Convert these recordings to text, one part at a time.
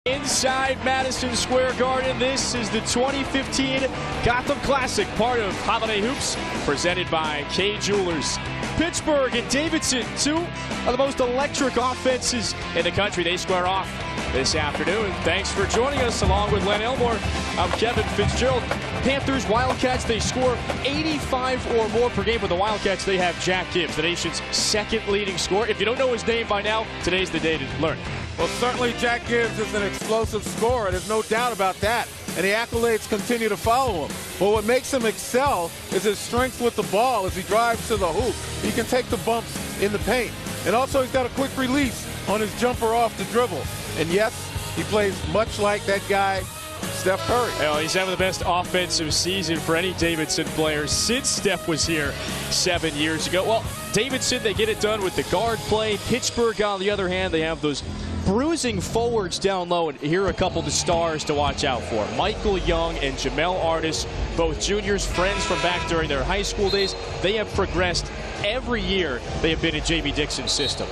Inside Madison Square Garden, this is the 2015 Gotham Classic, part of Holiday Hoops, presented by Kay Jewelers. Pittsburgh and Davidson, two of the most electric offenses in the country. They square off this afternoon. Thanks for joining us, along with Len Elmore. I'm Kevin Fitzgerald. Panthers, Wildcats, they score 85 or more per game. With the Wildcats, they have Jack Gibbs, the nation's second leading scorer. If you don't know his name by now, today's the day to learn. Well, certainly Jack Gibbs is an explosive scorer. There's no doubt about that. And the accolades continue to follow him. But what makes him excel is his strength with the ball as he drives to the hoop. He can take the bumps in the paint. And also he's got a quick release on his jumper off the dribble. And yes, he plays much like that guy, Steph Curry. Well, he's having the best offensive season for any Davidson player since Steph was here 7 years ago. Well, Davidson, they get it done with the guard play. Pittsburgh, on the other hand, they have those bruising forwards down low, and here are a couple of the stars to watch out for. Michael Young and Jamel Artis, both juniors, friends from back during their high school days. They have progressed every year they have been in Jamie Dixon's system.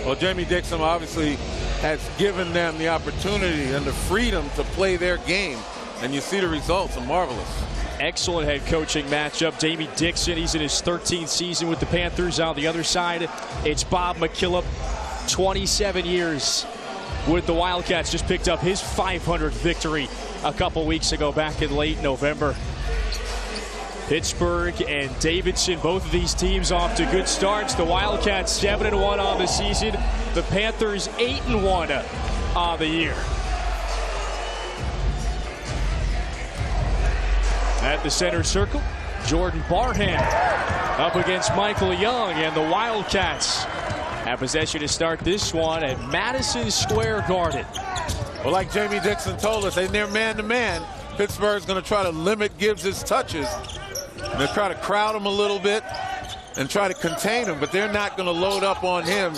Well, Jamie Dixon obviously has given them the opportunity and the freedom to play their game, and you see the results are marvelous. Excellent head coaching matchup. Jamie Dixon, he's in his 13th season with the Panthers. On the other side, it's Bob McKillop. 27 years with the Wildcats, just picked up his 500th victory a couple weeks ago back in late November. Pittsburgh and Davidson, both of these teams off to good starts. The Wildcats 7-1 on the season. The Panthers 8-1 on the year. At the center circle, Jordan Barham up against Michael Young, and the Wildcats have possession to start this one at Madison Square Garden. Well, like Jamie Dixon told us, they're man-to-man. Pittsburgh's going to try to limit Gibbs' touches. They'll try to crowd him a little bit and try to contain him, but they're not going to load up on him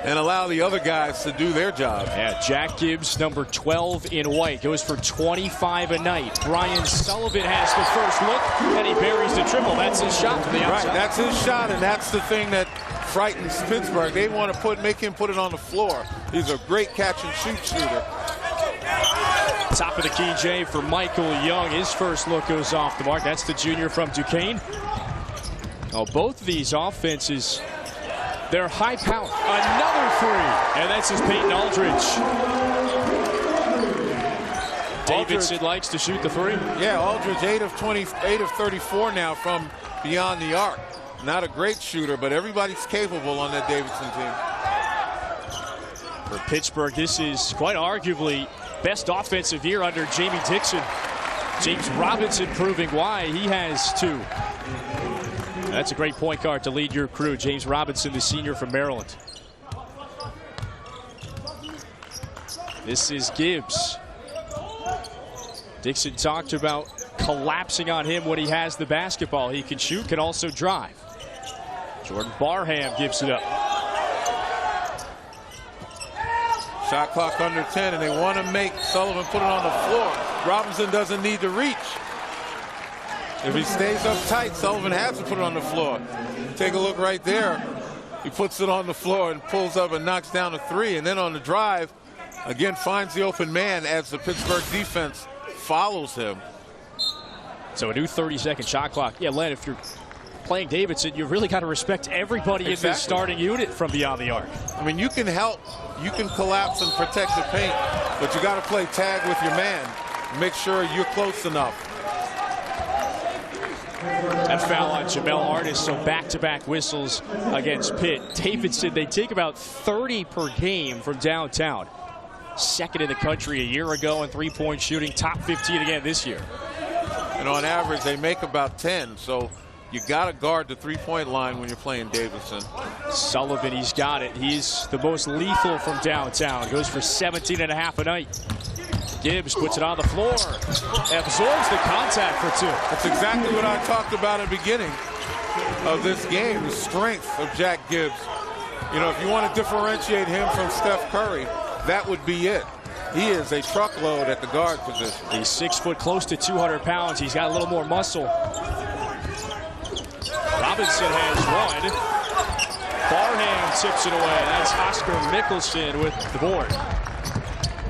and allow the other guys to do their job. Yeah, Jack Gibbs, number 12 in white, goes for 25 a night. Brian Sullivan has the first look, and he buries the triple. That's his shot from the outside. Right, that's his shot, and that's the thing that frightens Pittsburgh. They want to make him put it on the floor. He's a great catch-and-shoot shooter. Top of the key, Jay, for Michael Young. His first look goes off the mark. That's the junior from Duquesne. Oh, both of these offenses, they're high power. Another three, and that's his Peyton Aldridge. Davidson likes to shoot the three. Yeah, Aldridge 8 of 34 now from beyond the arc. Not a great shooter, but everybody's capable on that Davidson team. For Pittsburgh, this is quite arguably best offensive year under Jamie Dixon. James Robinson proving why. He has two. That's a great point guard to lead your crew. James Robinson, the senior from Maryland. This is Gibbs. Dixon talked about collapsing on him when he has the basketball. He can shoot, can also drive. Jordan Barham gives it up. Shot clock under 10, and they want to make Sullivan put it on the floor. Robinson doesn't need to reach. If he stays up tight, Sullivan has to put it on the floor. Take a look right there. He puts it on the floor and pulls up and knocks down a three. And then on the drive, again, finds the open man as the Pittsburgh defense follows him. So a new 30-second shot clock. Yeah, Len, if you're playing Davidson, you've really got to respect everybody in this starting unit from beyond the arc. I mean, you can help, you can collapse and protect the paint, but you got to play tag with your man. Make sure you're close enough. That foul on Jamel Artis, so back-to-back whistles against Pitt. Davidson, they take about 30 per game from downtown. Second in the country a year ago in three-point shooting, top 15 again this year. And on average, they make about 10, so you got to guard the three-point line when you're playing Davidson. Sullivan, he's got it. He's the most lethal from downtown. Goes for 17.5 a night. Gibbs puts it on the floor. Absorbs the contact for two. That's exactly what I talked about at the beginning of this game, the strength of Jack Gibbs. You know, if you want to differentiate him from Steph Curry, that would be it. He is a truckload at the guard position. He's 6 foot, close to 200 pounds. He's got a little more muscle. Robinson has one. Barham tips it away. That's Oscar Mickelson with the board.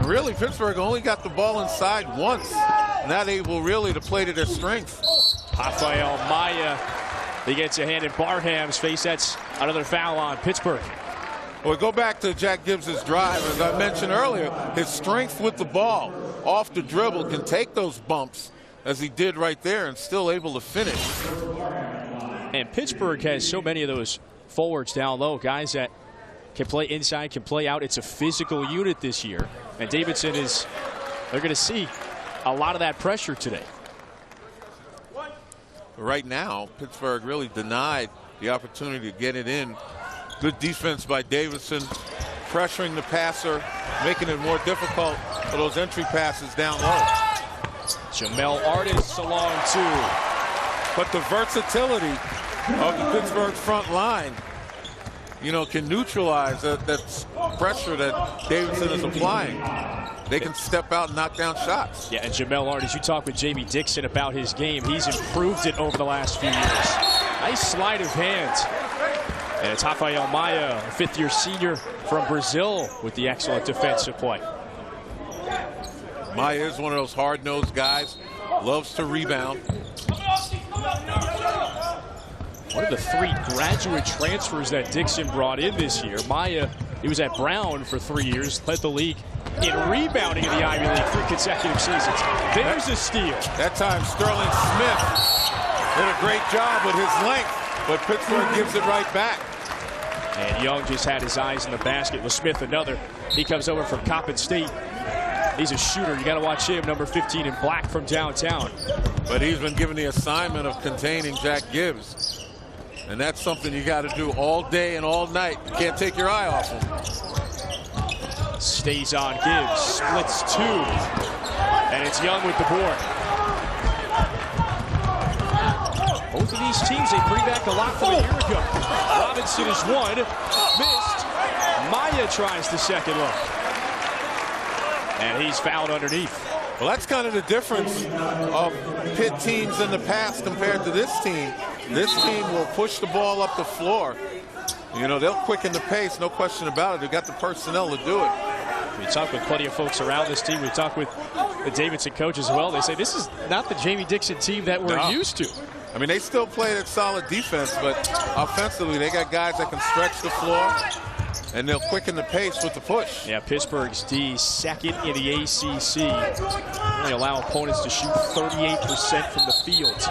really, Pittsburgh only got the ball inside once. Not able really to play to their strength. Rafael Maya, he gets a hand in Barham's face. That's another foul on Pittsburgh. Well, go back to Jack Gibbs' drive. As I mentioned earlier, his strength with the ball off the dribble can take those bumps, as he did right there, and still able to finish. And Pittsburgh has so many of those forwards down low, guys that can play inside, can play out. It's a physical unit this year. And Davidson they're going to see a lot of that pressure today. Right now, Pittsburgh really denied the opportunity to get it in. Good defense by Davidson, pressuring the passer, making it more difficult for those entry passes down low. Jamel Artis along too. But the versatility of the Pittsburgh front line, can neutralize that pressure that Davidson is applying. They can step out and knock down shots. Yeah, and Jamel Artis, you talked with Jamie Dixon about his game. He's improved it over the last few years. Nice sleight of hand. And it's Rafael Maya, a fifth-year senior from Brazil, with the excellent defensive play. Maya is one of those hard-nosed guys, loves to rebound. One of the 3 graduate transfers that Dixon brought in this year. Maya, he was at Brown for 3 years, led the league in rebounding in the Ivy League 3 consecutive seasons. There's a steal. That time Sterling Smith did a great job with his length, but Pittsburgh gives it right back. And Young just had his eyes in the basket with Smith another. He comes over from Coppin State. He's a shooter. You got to watch him, number 15 in black from downtown. But he's been given the assignment of containing Jack Gibbs. And that's something you got to do all day and all night. You can't take your eye off him. Stays on Gibbs, splits 2. And it's Young with the board. Both of these teams, they bring back a lot from a year ago. Robinson is 1, missed. Maya tries the second look. And he's fouled underneath. Well, that's kind of the difference of Pitt teams in the past compared to this team. This team will push the ball up the floor. They'll quicken the pace, no question about it. They've got the personnel to do it. We talked with plenty of folks around this team. We talked with the Davidson coach as well. They say this is not the Jamie Dixon team that we're used to. I mean, they still play that solid defense, but offensively, they got guys that can stretch the floor, and they'll quicken the pace with the push. Yeah, Pittsburgh's D, second in the ACC. They allow opponents to shoot 38% from the field.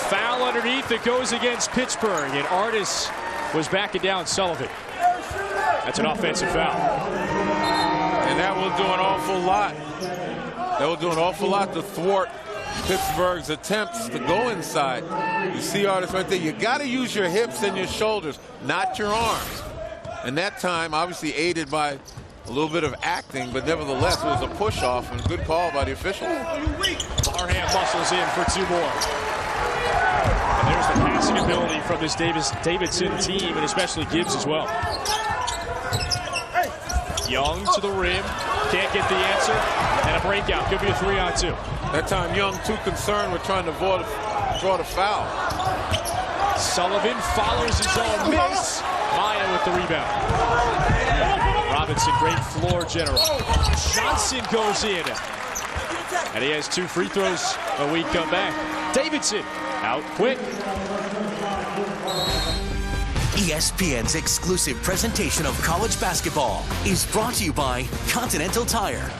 Foul underneath that goes against Pittsburgh, and Artis was backing down Sullivan. That's an offensive foul. And that will do an awful lot. That will do an awful lot to thwart Pittsburgh's attempts to go inside. You see Artis right there. You got to use your hips and your shoulders, not your arms. And that time, obviously aided by a little bit of acting, but nevertheless, it was a push-off and a good call by the official. Barham muscles in for 2 more. And there's the passing ability from this Davidson team, and especially Gibbs as well. Young to the rim, can't get the answer, and a breakout. Could be a 3-on-2. That time Young too concerned with trying to draw the foul. Sullivan follows his own miss. Maya with the rebound. Robinson, great floor general. Johnson goes in. And he has 2 free throws when we come back. Davidson out quick. ESPN's exclusive presentation of college basketball is brought to you by Continental Tire.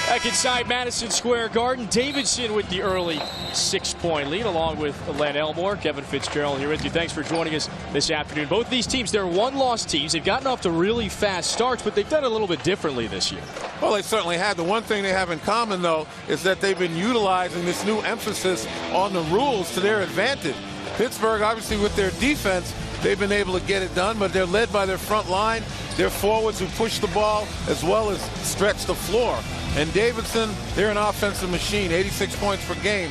Back inside Madison Square Garden, Davidson with the early 6-point lead, along with Len Elmore. Kevin Fitzgerald here with you. Thanks for joining us this afternoon. Both of these teams, they're one-loss teams. They've gotten off to really fast starts, but they've done it a little bit differently this year. Well, they certainly have. The one thing they have in common, though, is that they've been utilizing this new emphasis on the rules to their advantage. Pittsburgh, obviously, with their defense, they've been able to get it done, but they're led by their front line, their forwards who push the ball as well as stretch the floor. And Davidson, they're an offensive machine, 86 points per game.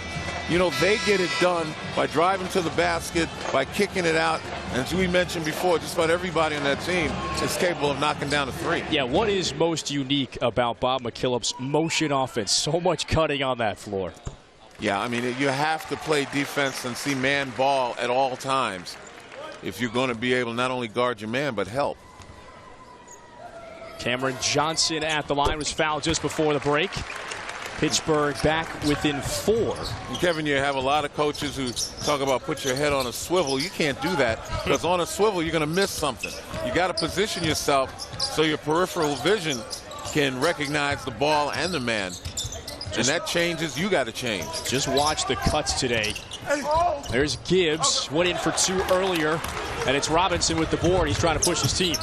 They get it done by driving to the basket, by kicking it out. And as we mentioned before, just about everybody on that team is capable of knocking down a 3. Yeah, what is most unique about Bob McKillop's motion offense? So much cutting on that floor. Yeah, I mean, you have to play defense and see man ball at all times if you're going to be able to not only guard your man, but help. Cameron Johnson at the line was fouled just before the break. Pittsburgh back within 4. Kevin, you have a lot of coaches who talk about put your head on a swivel. You can't do that because on a swivel you're going to miss something. You got to position yourself so your peripheral vision can recognize the ball and the man. And that changes, you got to change. Just watch the cuts today. There's Gibbs, went in for 2 earlier, and it's Robinson with the board. He's trying to push his team.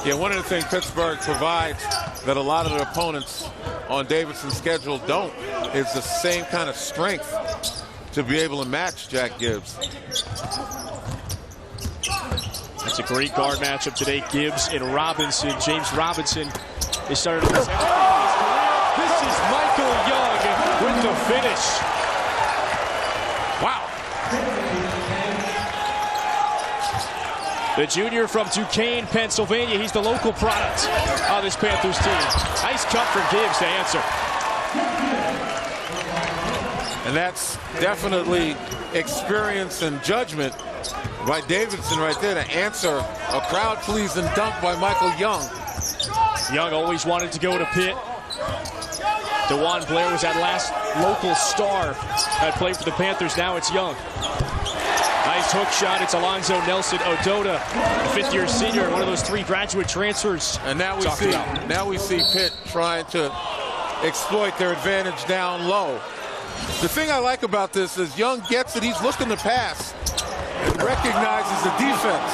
Yeah, one of the things Pittsburgh provides that a lot of the opponents on Davidson's schedule don't is the same kind of strength to be able to match Jack Gibbs. That's a great guard matchup today. Gibbs and Robinson. James Robinson is starting to this is Michael Young with the finish. Wow. The junior from Duquesne, Pennsylvania. He's the local product of this Panthers team. Nice cut from Gibbs to answer. And that's definitely experience and judgment by Davidson right there to answer a crowd-pleasing dunk by Michael Young. Young always wanted to go to Pitt. DeJuan Blair was that last local star that played for the Panthers. Now it's Young. Nice hook shot. It's Alonzo Nelson Ododa, a 5th-year senior, one of those 3 graduate transfers. And now we see Pitt trying to exploit their advantage down low. The thing I like about this is Young gets it. He's looking to pass and recognizes the defense.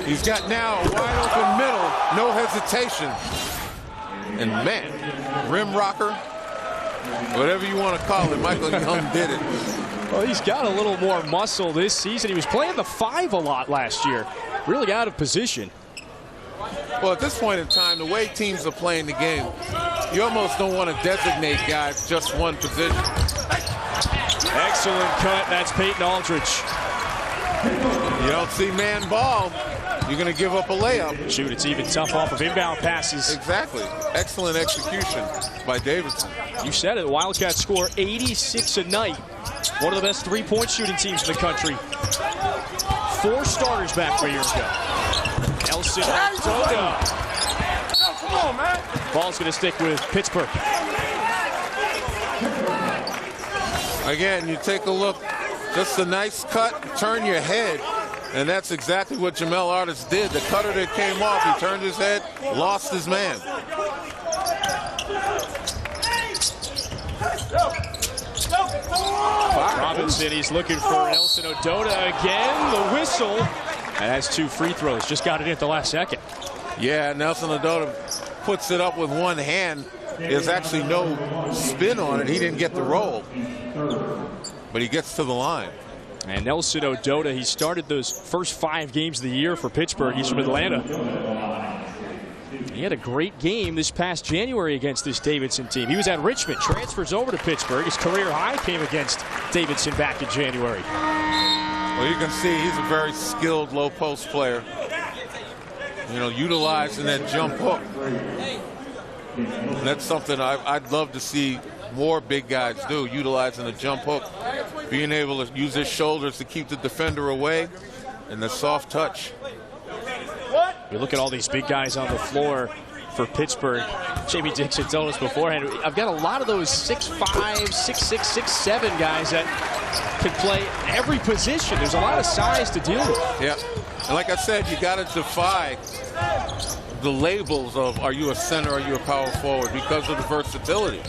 He's got now a wide open middle, no hesitation. And man, rim rocker, whatever you want to call it, Michael Young did it. Well, he's got a little more muscle this season. He was playing the 5 a lot last year. Really out of position. Well, at this point in time, the way teams are playing the game, you almost don't want to designate guys just one position. Excellent cut. That's Peyton Aldridge. You don't see man ball, you're going to give up a layup. Shoot, it's even tough off of inbound passes. Exactly. Excellent execution by Davidson. You said it. Wildcats score 86 a night. One of the best 3-point shooting teams in the country. 4 starters back 3 years ago. Nelson Ododa. Come on, man. Ball's going to stick with Pittsburgh. Again, you take a look. Just a nice cut, turn your head. And that's exactly what Jamel Artis did. The cutter that came off, he turned his head, lost his man. Robinson, he's looking for Nelson Ododa again. The whistle. And that's 2 free throws. Just got it in at the last second. Yeah, Nelson Ododa puts it up with one hand. There's actually no spin on it. He didn't get the roll. But he gets to the line. And Nelson Ododa, he started those first 5 games of the year for Pittsburgh. He's from Atlanta. He had a great game this past January against this Davidson team. He was at Richmond, transfers over to Pittsburgh. His career high came against Davidson back in January. Well, you can see he's a very skilled low post player. You know, utilizing that jump hook. And that's something I'd love to see more big guys do, utilizing the jump hook, being able to use his shoulders to keep the defender away, and the soft touch. You look at all these big guys on the floor for Pittsburgh. Jamie Dixon told us beforehand, I've got a lot of those 6'5", 6'6", 6'7" guys that can play every position. There's a lot of size to deal with. Yeah, and like I said, you got to defy the labels of are you a center, are you a power forward, because of the versatility.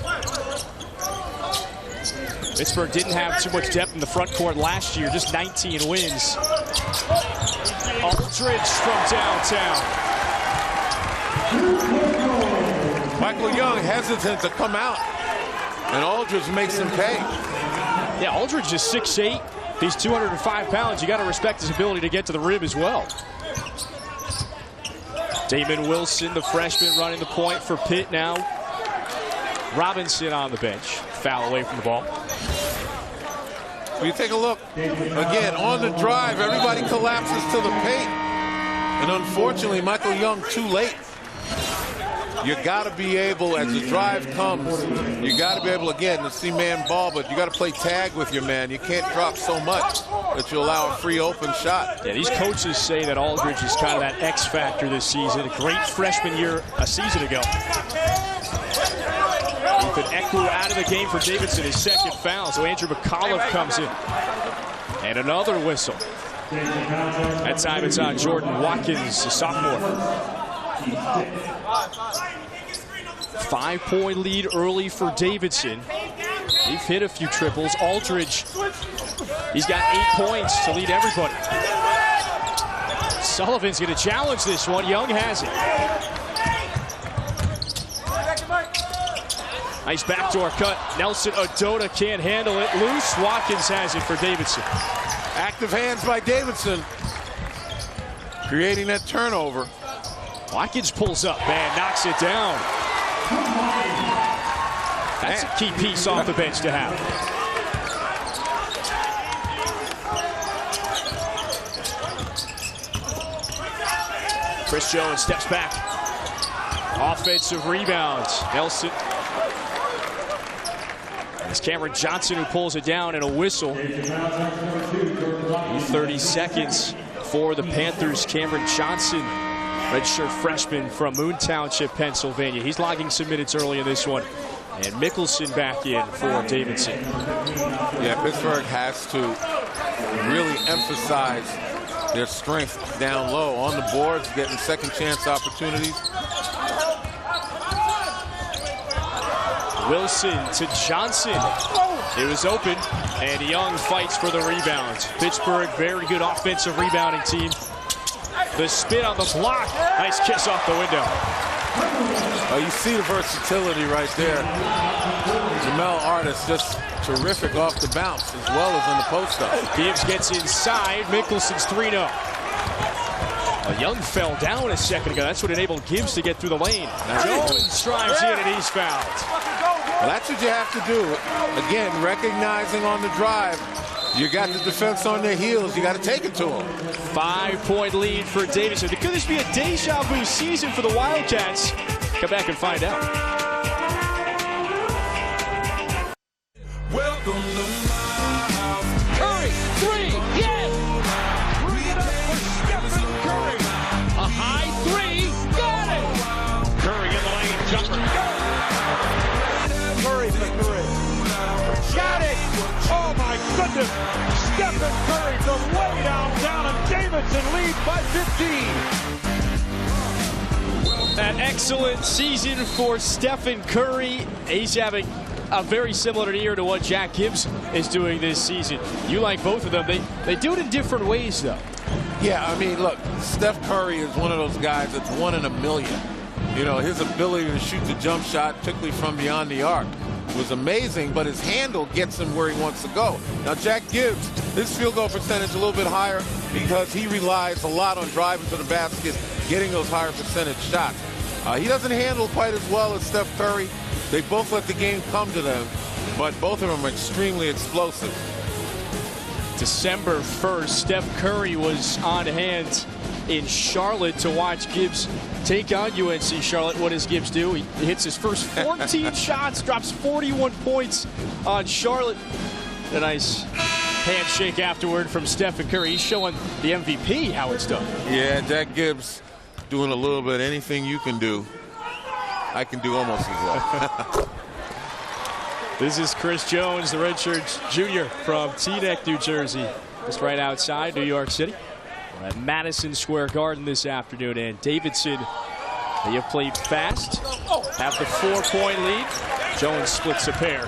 Pittsburgh didn't have too much depth in the front court last year, just 19 wins. Aldridge from downtown. Michael Young hesitant to come out, and Aldridge makes him pay. Yeah, Aldridge is 6'8". He's 205 pounds. You got to respect his ability to get to the rim as well. Damon Wilson, the freshman, running the point for Pitt now. Robinson on the bench. Foul away from the ball. Well, you take a look. Again, on the drive, everybody collapses to the paint. And unfortunately, Michael Young too late. You got to be able, as the drive comes, you got to be able, again, to see man ball, but you got to play tag with your man. You can't drop so much that you allow a free open shot. Yeah, these coaches say that Aldridge is kind of that X factor this season. A great freshman year a season ago. Ethan Ekwu out of the game for Davidson, his second foul. So Andrew McAuliffe comes in. And another whistle. That time it's on Jordan Watkins, a sophomore. 5-point lead early for Davidson. They've hit a few triples. Aldridge, he's got 8 points to lead everybody. Sullivan's going to challenge this one. Young has it. Nice backdoor cut. Nelson Odota can't handle it. Loose. Watkins has it for Davidson. Active hands by Davidson, creating that turnover. Watkins pulls up and knocks it down. That's a key piece off the bench to have. Chris Jones steps back. Offensive rebounds. Nelson. It's Cameron Johnson who pulls it down, and a whistle. 30 seconds for the Panthers. Cameron Johnson, redshirt freshman from Moon Township, Pennsylvania. He's logging some minutes early in this one. And Mickelson back in for Davidson. Yeah, Pittsburgh has to really emphasize their strength down low on the boards, getting second chance opportunities. Wilson to Johnson. It was open, and Young fights for the rebound. Pittsburgh, very good offensive rebounding team. The spin on the block. Nice kiss off the window. Oh, you see the versatility right there. Jamel Artis just terrific off the bounce as well as in the post-up. Gibbs gets inside. Mickelson's 3-0. Young fell down a second ago. That's what enabled Gibbs to get through the lane. Jones drives in, and he's fouled. Well, that's what you have to do. Again, recognizing on the drive, you got the defense on their heels. You got to take it to them. 5-point lead for Davidson. Could this be a deja vu season for the Wildcats? Come back and find out. Welcome to my house. Curry, 3, yes! Bring it up for Stephen Curry. A high 3, got it! Curry in the lane, jumper. Curry for 3. Got it! Oh my goodness! Stephen Curry from way down, and Davidson leads by 15. An excellent season for Stephen Curry. He's having a very similar year to what Jack Gibbs is doing this season. You like both of them. They do it in different ways, though. Yeah, I mean, look, Steph Curry is one of those guys that's 1 in a million. You know, his ability to shoot the jump shot, particularly from beyond the arc, was amazing, but his handle gets him where he wants to go. Now, Jack Gibbs, his field goal percentage is a little bit higher because he relies a lot on driving to the basket, getting those higher percentage shots. He doesn't handle quite as well as Steph Curry. They both let the game come to them, but both of them are extremely explosive. December 1st, Steph Curry was on hand in Charlotte to watch Gibbs take on UNC Charlotte. What does Gibbs do? He hits his first 14 shots, drops 41 points on Charlotte. A nice handshake afterward from Stephen Curry. He's showing the MVP how it's done. Yeah, Jack Gibbs doing a little bit. Anything you can do, I can do almost as well. This is Chris Jones, the redshirt junior from Teaneck, New Jersey. Just right outside New York City. We're at Madison Square Garden this afternoon, and Davidson, they have played fast, have the 4-point lead. Jones splits a pair.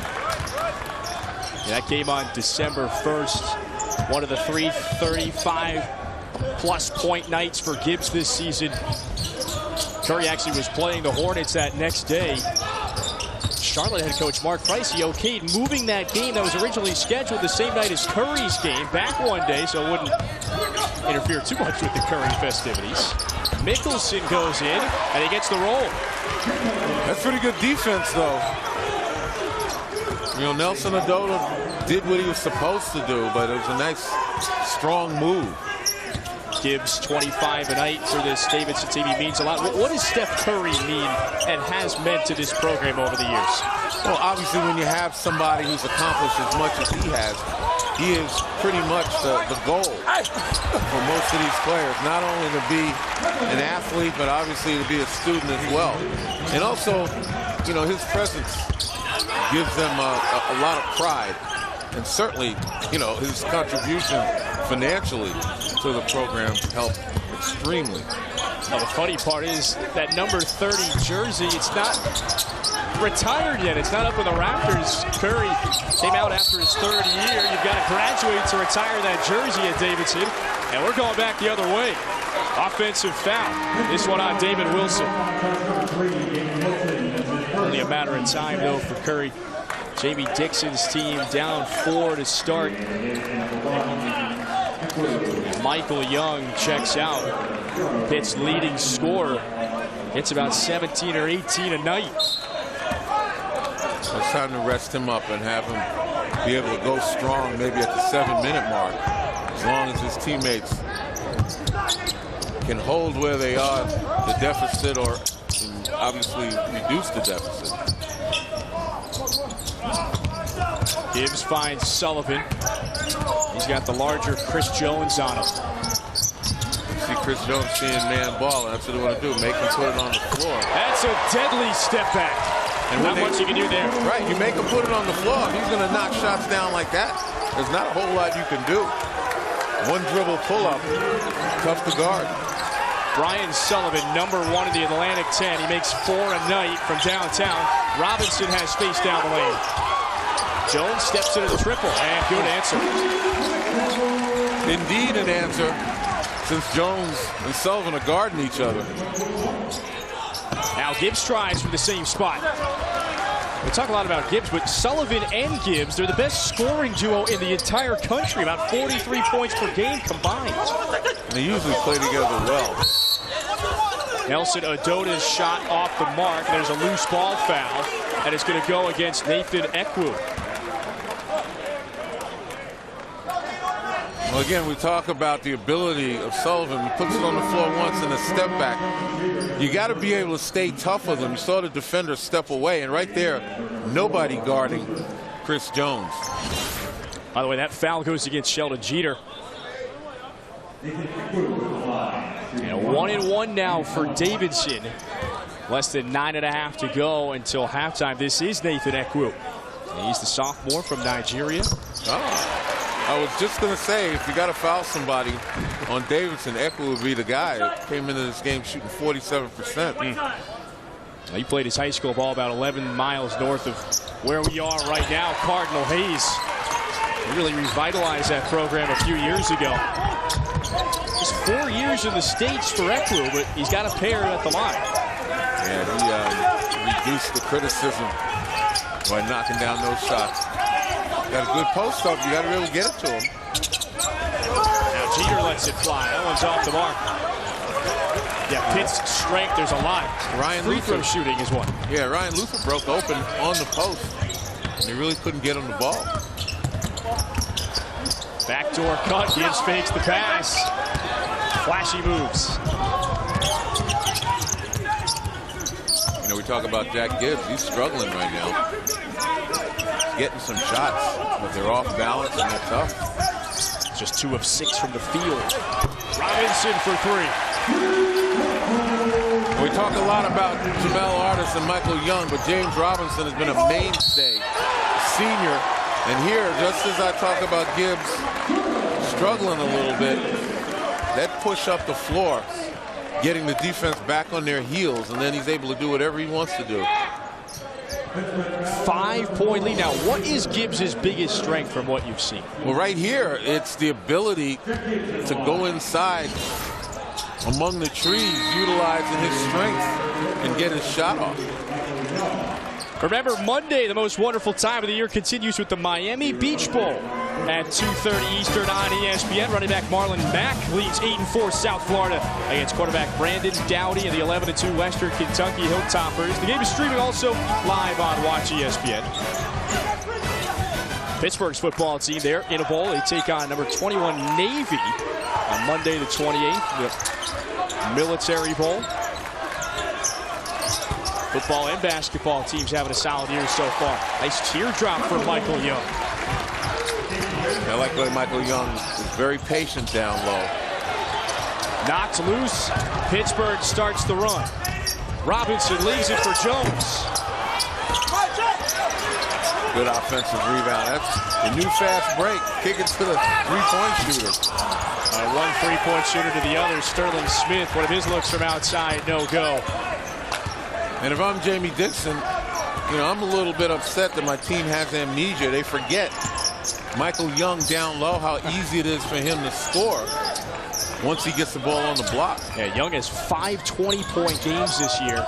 That game on December 1st, one of the 335-plus point nights for Gibbs this season. Curry actually was playing the Hornets that next day. Charlotte head coach Mark Price, he okayed moving that game that was originally scheduled the same night as Curry's game back one day, so it wouldn't interfere too much with the Curry festivities. Mickelson goes in, and he gets the roll. That's pretty good defense, though. You know, Nelson Odota did what he was supposed to do, but it was a nice, strong move. Gibbs, 25 a night for this Davidson team. He means a lot. What does Steph Curry mean and has meant to this program over the years? Well, obviously, when you have somebody who's accomplished as much as he is pretty much the goal for most of these players. Not only to be an athlete, but obviously to be a student as well. And also, you know, his presence gives them a lot of pride. And certainly, you know, his contribution financially to the program helped extremely. Well, the funny part is that number 30 jersey, it's not retired yet. It's not up with the Raptors. Curry came out after his third year. You've got to graduate to retire that jersey at Davidson. And we're going back the other way. Offensive foul. This one on David Wilson. Only a matter of time, though, for Curry. Jamie Dixon's team down 4 to start. Michael Young checks out. Pitt's leading scorer. It's about 17 or 18 a night. It's time to rest him up and have him be able to go strong maybe at the 7-minute mark. As long as his teammates can hold where they are, the deficit, or obviously reduce the deficit. Gibbs finds Sullivan. He's got the larger Chris Jones on him. See Chris Jones seeing man ball, and that's what they want to do, make him put it on the floor. That's a deadly step back. And not much you can do there. Right, you make him put it on the floor. If he's going to knock shots down like that, there's not a whole lot you can do. One dribble pull-up, tough to guard. Brian Sullivan, number 1 in the Atlantic 10. He makes 4 a night from downtown. Robinson has space down the lane. Jones steps into the triple, and good answer. Indeed an answer, since Jones and Sullivan are guarding each other. Now Gibbs tries from the same spot. We talk a lot about Gibbs, but Sullivan and Gibbs, they're the best scoring duo in the entire country, about 43 points per game combined. They usually play together well. Nelson Odota's shot off the mark. There's a loose ball foul, and it's going to go against Nathan Ekwu. Well, again, we talk about the ability of Sullivan. He puts it on the floor once in a step back. You got to be able to stay tough with him. You saw the defender step away, and right there, nobody guarding Chris Jones. By the way, that foul goes against Sheldon Jeter. And 1-1 now for Davidson. Less than 9.5 to go until halftime. This is Nathan Ekwu. He's the sophomore from Nigeria. Oh. I was just going to say, if you got to foul somebody on Davidson, Ekwu would be the guy that came into this game shooting 47%. He played his high school ball about 11 miles north of where we are right now. Cardinal Hayes really revitalized that program a few years ago. Just 4 years in the States for Ekwu, but he's got a pair at the line. Yeah, he reduced the criticism by knocking down those shots. Got a good post up. You got to really get it to him. Now Jeter lets it fly. That one's off the mark. Yeah, Pitt's strength, there's a lot. Ryan Free Luther throw shooting is one. Yeah, Ryan Luther broke open on the post. And he really couldn't get him the ball. Backdoor cut. Gibbs fakes the pass. Flashy moves. You know, we talk about Jack Gibbs. He's struggling right now. Getting some shots, but they're off balance and they're tough. Just 2 of 6 from the field. Robinson for 3. We talk a lot about Jamel Artis and Michael Young, but James Robinson has been a mainstay, senior. And here, just as I talk about Gibbs struggling a little bit, that push up the floor, getting the defense back on their heels, and then he's able to do whatever he wants to do. 5-point lead. Now, what is Gibbs' biggest strength from what you've seen? Well, right here, it's the ability to go inside among the trees, utilizing his strength and get his shot off. Remember, Monday, the most wonderful time of the year, continues with the Miami Beach Bowl at 2:30 Eastern on ESPN. Running back Marlon Mack leads 8-4 South Florida against quarterback Brandon Dowdy and the 11-2 Western Kentucky Hilltoppers. The game is streaming also live on Watch ESPN. Pittsburgh's football team there in a bowl. They take on number 21 Navy. on Monday the 28th, the Military Bowl. Football and basketball teams having a solid year so far. Nice teardrop for Michael Young. I like the way Michael Young is very patient down low. Knocked loose. Pittsburgh starts the run. Robinson leaves it for Jones. Good offensive rebound. That's the new fast break. Kick it to the three-point shooter. One three-point shooter to the other. Sterling Smith, one of his looks from outside, no go. And if I'm Jamie Dixon, you know, I'm a little bit upset that my team has amnesia. They forget Michael Young down low, how easy it is for him to score once he gets the ball on the block. Yeah, Young has 5 20-point games this year.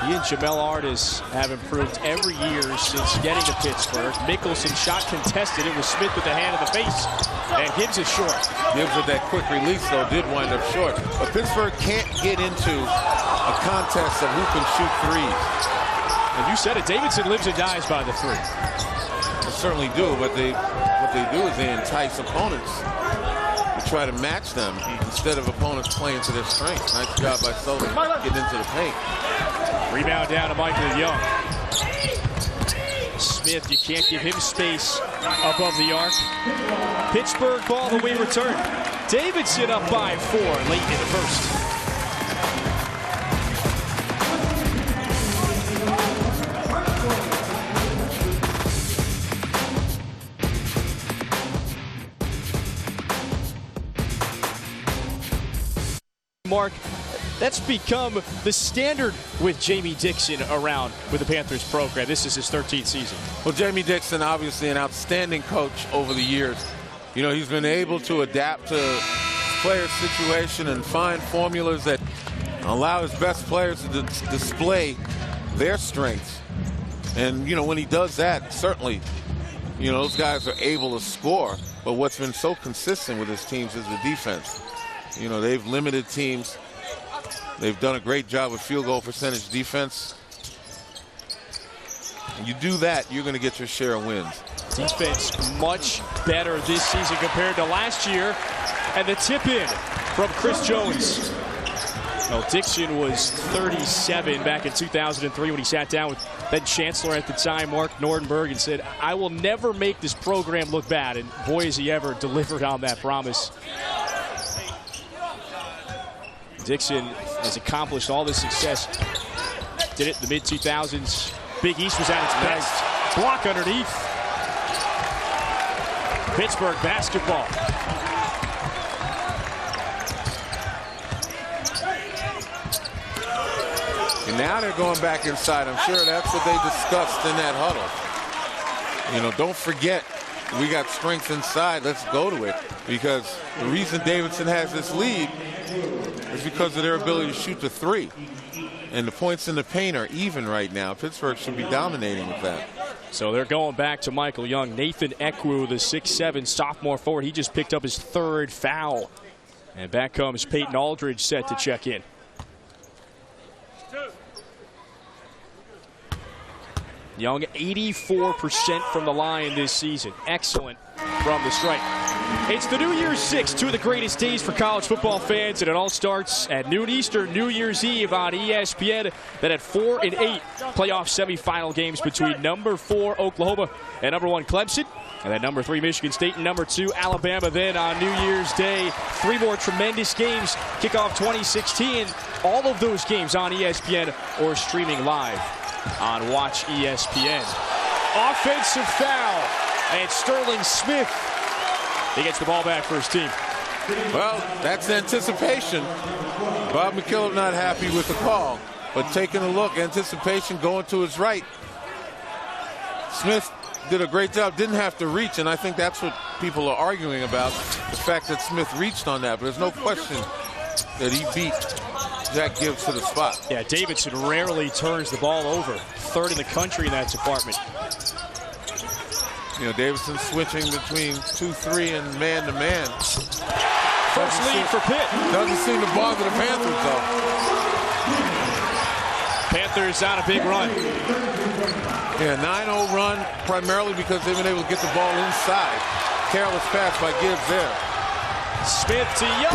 He and Jamel Artis have improved every year since getting to Pittsburgh. Mickelson shot contested. It was Smith with the hand in the face, and Gibbs is short. Gibbs with that quick release, though, did wind up short. But Pittsburgh can't get into a contest of who can shoot threes. And you said it, Davidson lives and dies by the three. They certainly do, but what they do is they entice opponents to try to match them instead of opponents playing to their strengths. Nice job by Sullivan getting into the paint. Rebound down to Michael Young. Smith, you can't give him space above the arc. Pittsburgh ball the way return. Davidson up by 4 late in the first. Mark, that's become the standard with Jamie Dixon around with the Panthers program. This is his 13th season. Well, Jamie Dixon, obviously an outstanding coach over the years. You know, he's been able to adapt to player situation and find formulas that allow his best players to display their strengths. And, you know, when he does that, certainly, you know, those guys are able to score. But what's been so consistent with his teams is the defense. You know, they've limited teams. They've done a great job with field goal percentage defense. And you do that, you're going to get your share of wins. Defense much better this season compared to last year. And the tip in from Chris Jones. Well, Dixon was 37 back in 2003 when he sat down with then Chancellor at the time, Mark Nordenberg, and said, I will never make this program look bad. And boy, has he ever delivered on that promise. Dixon has accomplished all this success. Did it in the mid-2000s. Big East was at its best. Block underneath. Pittsburgh basketball. And now they're going back inside. I'm sure that's what they discussed in that huddle. You know, don't forget, we got strength inside. Let's go to it. Because the reason Davidson has this lead is because of their ability to shoot the three. And the points in the paint are even right now. Pittsburgh should be dominating with that. So they're going back to Michael Young. Nathan Ekwu, the 6'7" sophomore forward, he just picked up his 3rd foul. And back comes Peyton Aldridge set to check in. Young 84% from the line this season. Excellent from the stripe. It's the New Year's 6, 2 of the greatest days for college football fans, and it all starts at noon Eastern, New Year's Eve on ESPN. Then at 4 and 8 playoff semifinal games between number 4 Oklahoma and number 1 Clemson, and then number 3 Michigan State and number 2 Alabama. Then on New Year's Day, 3 more tremendous games. Kickoff 2016. All of those games on ESPN or streaming live on Watch ESPN. Offensive foul, and Sterling Smith, he gets the ball back for his team. Well, that's anticipation. Bob McKillop not happy with the call, but taking a look, anticipation going to his right. Smith did a great job, didn't have to reach, and I think that's what people are arguing about, the fact that Smith reached on that, but there's no question that he beat Jack Gibbs to the spot. Yeah, Davidson rarely turns the ball over. 3rd in the country in that department. You know, Davidson switching between 2-3 and man-to-man. First lead for Pitt. Doesn't seem to bother the Panthers, though. Panthers on a big run. Yeah, 9-0 run, primarily because they've been able to get the ball inside. Careless pass by Gibbs there. Smith to Young.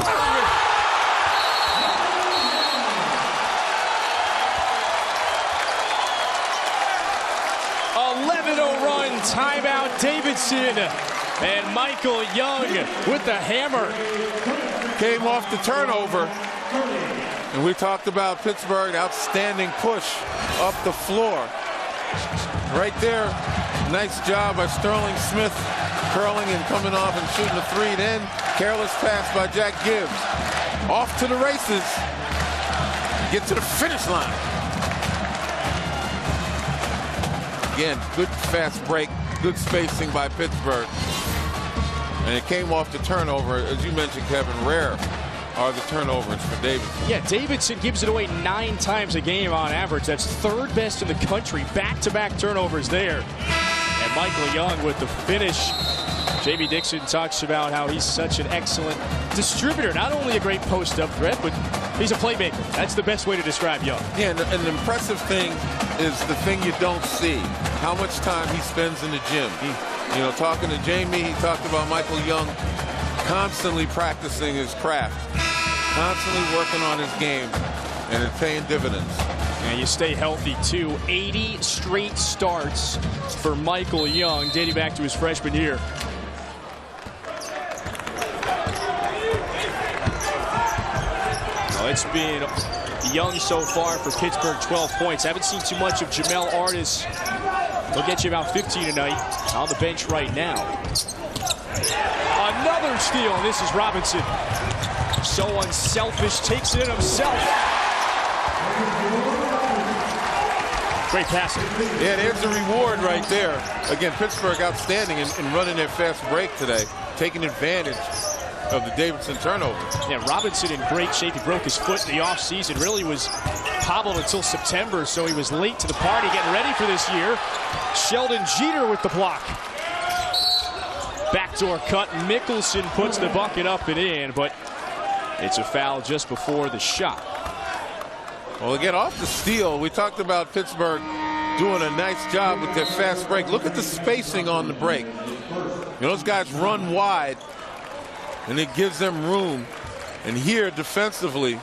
11-0 run, timeout Davidson. And Michael Young with the hammer. Came off the turnover. And we talked about Pittsburgh, outstanding push up the floor. Right there, nice job by Sterling Smith, curling and coming off and shooting a three. Then careless pass by Jack Gibbs. Off to the races. Get to the finish line. Again, good fast break, good spacing by Pittsburgh. And it came off the turnover. As you mentioned, Kevin, rare are the turnovers for Davidson. Yeah, Davidson gives it away 9 times a game on average. That's 3rd best in the country. Back-to-back turnovers there. And Michael Young with the finish. J.B. Dixon talks about how he's such an excellent distributor. Not only a great post-up threat, but he's a playmaker. That's the best way to describe Young. Yeah, and an impressive thing is the thing you don't see. How much time he spends in the gym. You know, talking to Jamie, he talked about Michael Young constantly practicing his craft, constantly working on his game, and it's paying dividends. And you stay healthy, too. 80 straight starts for Michael Young, dating back to his freshman year. Well, it's been Young so far for Pittsburgh, 12 points. Haven't seen too much of Jamel Artis. He'll get you about 15 tonight on the bench right now. Another steal. This is Robinson. So unselfish, takes it in himself. Great passing. Yeah, there's the reward right there. Again, Pittsburgh outstanding in running their fast break today, taking advantage of the Davidson turnover. Yeah, Robinson in great shape. He broke his foot in the offseason. Really was hobbled until September, so he was late to the party, getting ready for this year. Sheldon Jeter with the block. Backdoor cut. Mickelson puts the bucket up and in, but it's a foul just before the shot. Well, again, off the steal, we talked about Pittsburgh doing a nice job with their fast break. Look at the spacing on the break. You know, those guys run wide, and it gives them room. And here, defensively,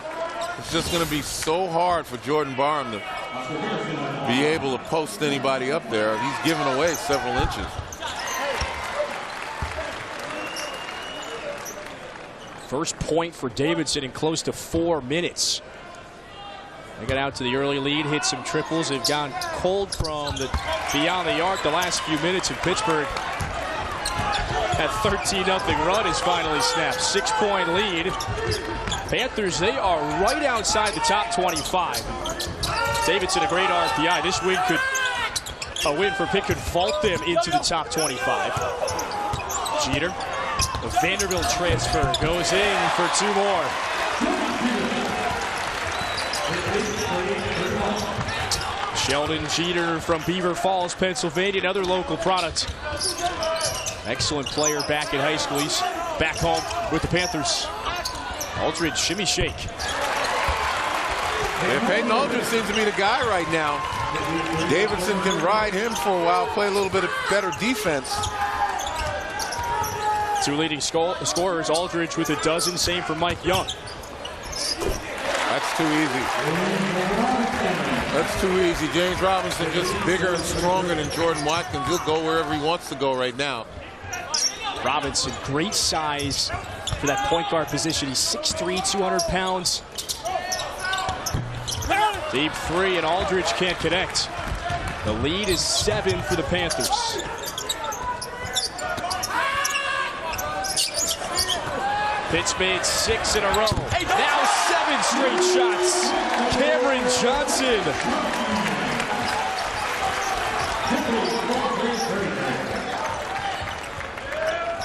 it's just going to be so hard for Jordan Barham to be able to post anybody up there. He's given away several inches. First point for Davidson in close to 4 minutes. They got out to the early lead, hit some triples. They've gone cold from the beyond the arc the last few minutes, and Pittsburgh, that 13-0 run is finally snapped. 6-point lead. Panthers, they are right outside the top 25. Davidson, a great RPI. This win could, a win for Pitt could vault them into the top 25. Jeter, the Vanderbilt transfer, goes in for 2 more. Sheldon Jeter from Beaver Falls, Pennsylvania, another local product. Excellent player back in high school. He's back home with the Panthers. Aldridge, shimmy shake. Yeah, Peyton Aldridge seems to be the guy right now. Davidson can ride him for a while, play a little bit of better defense. 2 leading scorers, Aldridge with a dozen, same for Mike Young. That's too easy. That's too easy. James Robinson just bigger and stronger than Jordan Watkins. He'll go wherever he wants to go right now. Robinson, great size for that point guard position. He's 6'3", 200 pounds. Deep 3, and Aldridge can't connect. The lead is 7 for the Panthers. Pitt's made 6 in a row. Now 7 straight shots. Cameron Johnson.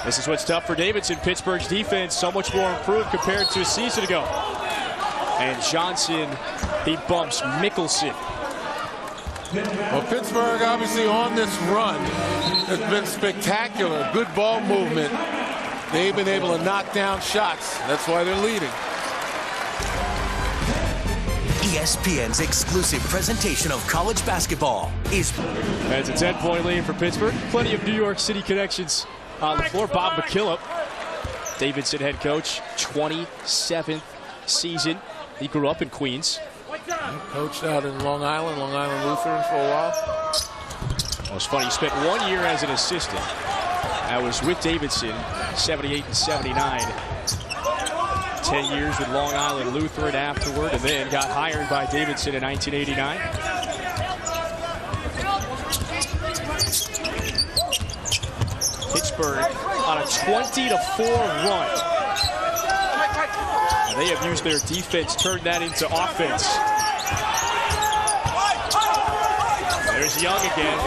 This is what's tough for Davidson. Pittsburgh's defense so much more improved compared to a season ago. And Johnson, he bumps Mickelson. Well, Pittsburgh obviously on this run has been spectacular. Good ball movement. They've been able to knock down shots. That's why they're leading. ESPN's exclusive presentation of college basketball is... That's a 10-point lead for Pittsburgh. Plenty of New York City connections on the floor. Bob McKillop Davidson head coach, 27th season. He grew up in Queens. He coached out in Long Island Lutheran for a while. Well, it's funny, he spent 1 year as an assistant. I was with Davidson, 78 and 79. 10 years with Long Island Lutheran afterward, and then got hired by Davidson in 1989. Pittsburgh on a 20-4 run. And they have used their defense, turned that into offense. There's Young again.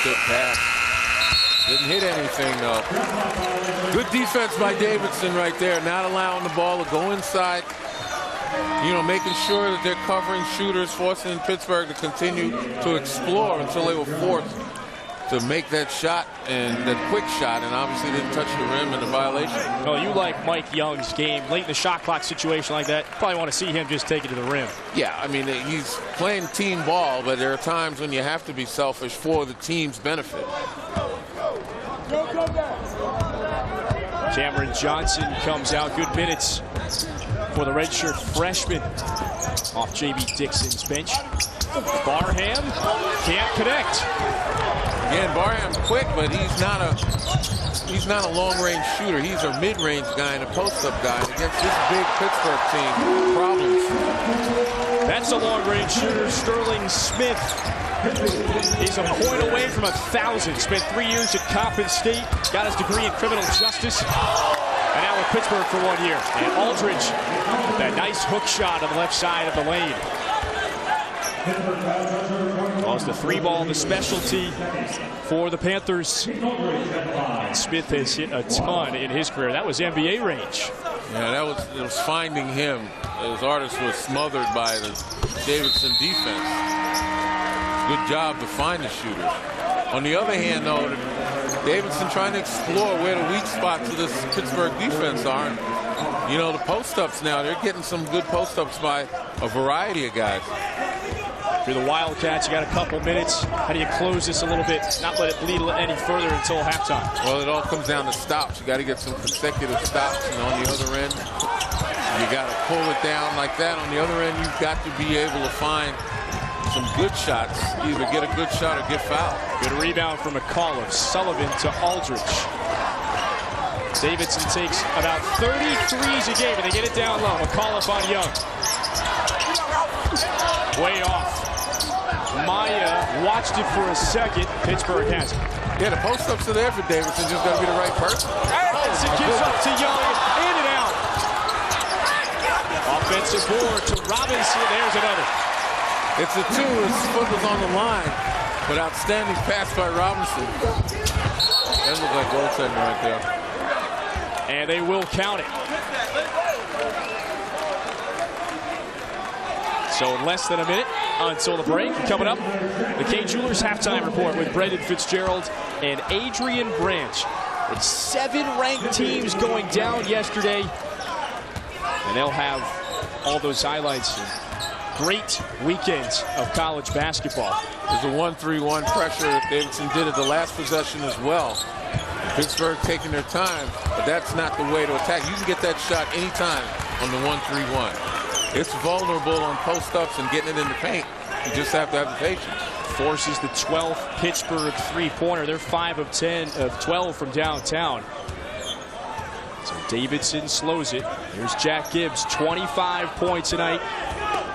Good pass. Didn't hit anything, though. Good defense by Davidson right there, not allowing the ball to go inside. You know, making sure that they're covering shooters, forcing Pittsburgh to continue to explore until they were forced to make that shot, and that quick shot, and obviously didn't touch the rim in the violation. Well, you like Mike Young's game. Late in the shot clock situation like that, probably want to see him just take it to the rim. Yeah, I mean, he's playing team ball, but there are times when you have to be selfish for the team's benefit. Cameron Johnson comes out. Good minutes for the redshirt freshman off J.B. Dixon's bench. Barham can't connect. Again, Barham's quick, but he's not a long-range shooter. He's a mid-range guy and a post-up guy. And against this big Pittsburgh team, problems. That's a long-range shooter. Sterling Smith is a point away from 1,000. Spent 3 years at Coppin State. Got his degree in criminal justice. And now with Pittsburgh for 1 year. And Aldridge with that nice hook shot on the left side of the lane. Well, it's the 3-ball, the specialty for the Panthers. And Smith has hit a ton in his career. That was NBA range. Yeah, it was finding him. His artist was smothered by the Davidson defense. Good job to find the shooter. On the other hand, though, Davidson trying to explore where the weak spots of this Pittsburgh defense are. And, you know, the post-ups now, they're getting some good post-ups by a variety of guys. For the Wildcats, you got a couple minutes. How do you close this a little bit, not let it bleed any further until halftime? Well, it all comes down to stops. You got to get some consecutive stops, and on the other end, you got to pull it down like that. On the other end, you've got to be able to find some good shots. Either get a good shot or get fouled. Good rebound from McAuliffe. Sullivan to Aldridge. Davidson takes about 33s a game, and they get it down low. McAuliffe on Young. Way off. Maya watched it for a second. Pittsburgh has it. Yeah, the post-ups are there for Davidson. Just got to be the right person. Davidson gives up to Young. In and out. Offensive board to Robinson. There's another. It's a 2. His foot was on the line. But outstanding pass by Robinson. That looked like goaltending right there. And they will count it. So less than a minute until the break. Coming up, the K Jewelers halftime report with Brendan Fitzgerald and Adrian Branch. With 7 ranked teams going down yesterday. And they'll have all those highlights. Great weekends of college basketball. There's a 1-3-1 pressure. Davidson did it the last possession as well. Pittsburgh taking their time, but that's not the way to attack. You can get that shot anytime on the 1-3-1. It's vulnerable on post-ups and getting it in the paint. You just have to have the patience. Forces the 12th Pittsburgh three-pointer. They're 5 of 12 from downtown. So Davidson slows it. Here's Jack Gibbs, 25 points tonight.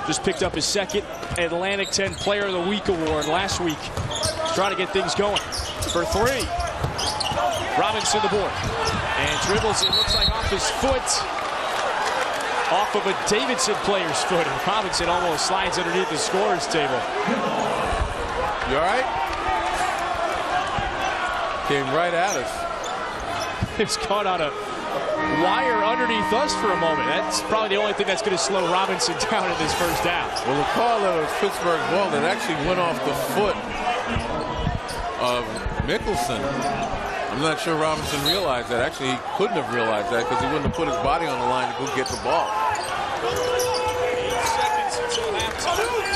Just picked up his second Atlantic 10 Player of the Week award last week. Trying to get things going. For 3. Robinson the board. And dribbles it. Looks like off his foot. Off of a Davidson player's foot. And Robinson almost slides underneath the scorer's table. You all right? Came right at us. It's caught on a wire underneath us for a moment. That's probably the only thing that's going to slow Robinson down in this first half. Well, the call that was Pittsburgh's ball that actually went off the foot of Mickelson. I'm not sure Robinson realized that. Actually, he couldn't have realized that because he wouldn't have put his body on the line to go get the ball. 8 seconds until halftime.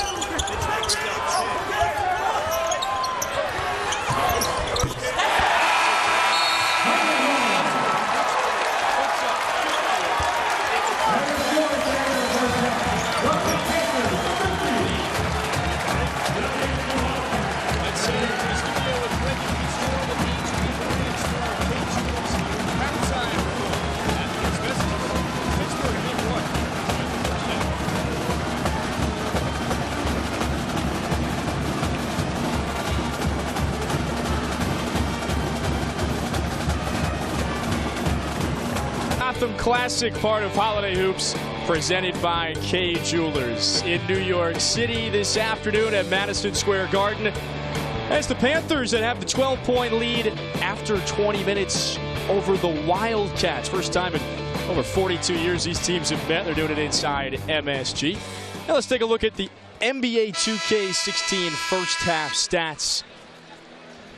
Gotham Classic, part of Holiday Hoops, presented by Kay Jewelers in New York City this afternoon at Madison Square Garden. As the Panthers that have the 12-point lead after 20 minutes over the Wildcats. First time in over 42 years these teams have met. They're doing it inside MSG. Now let's take a look at the NBA 2K16 first half stats.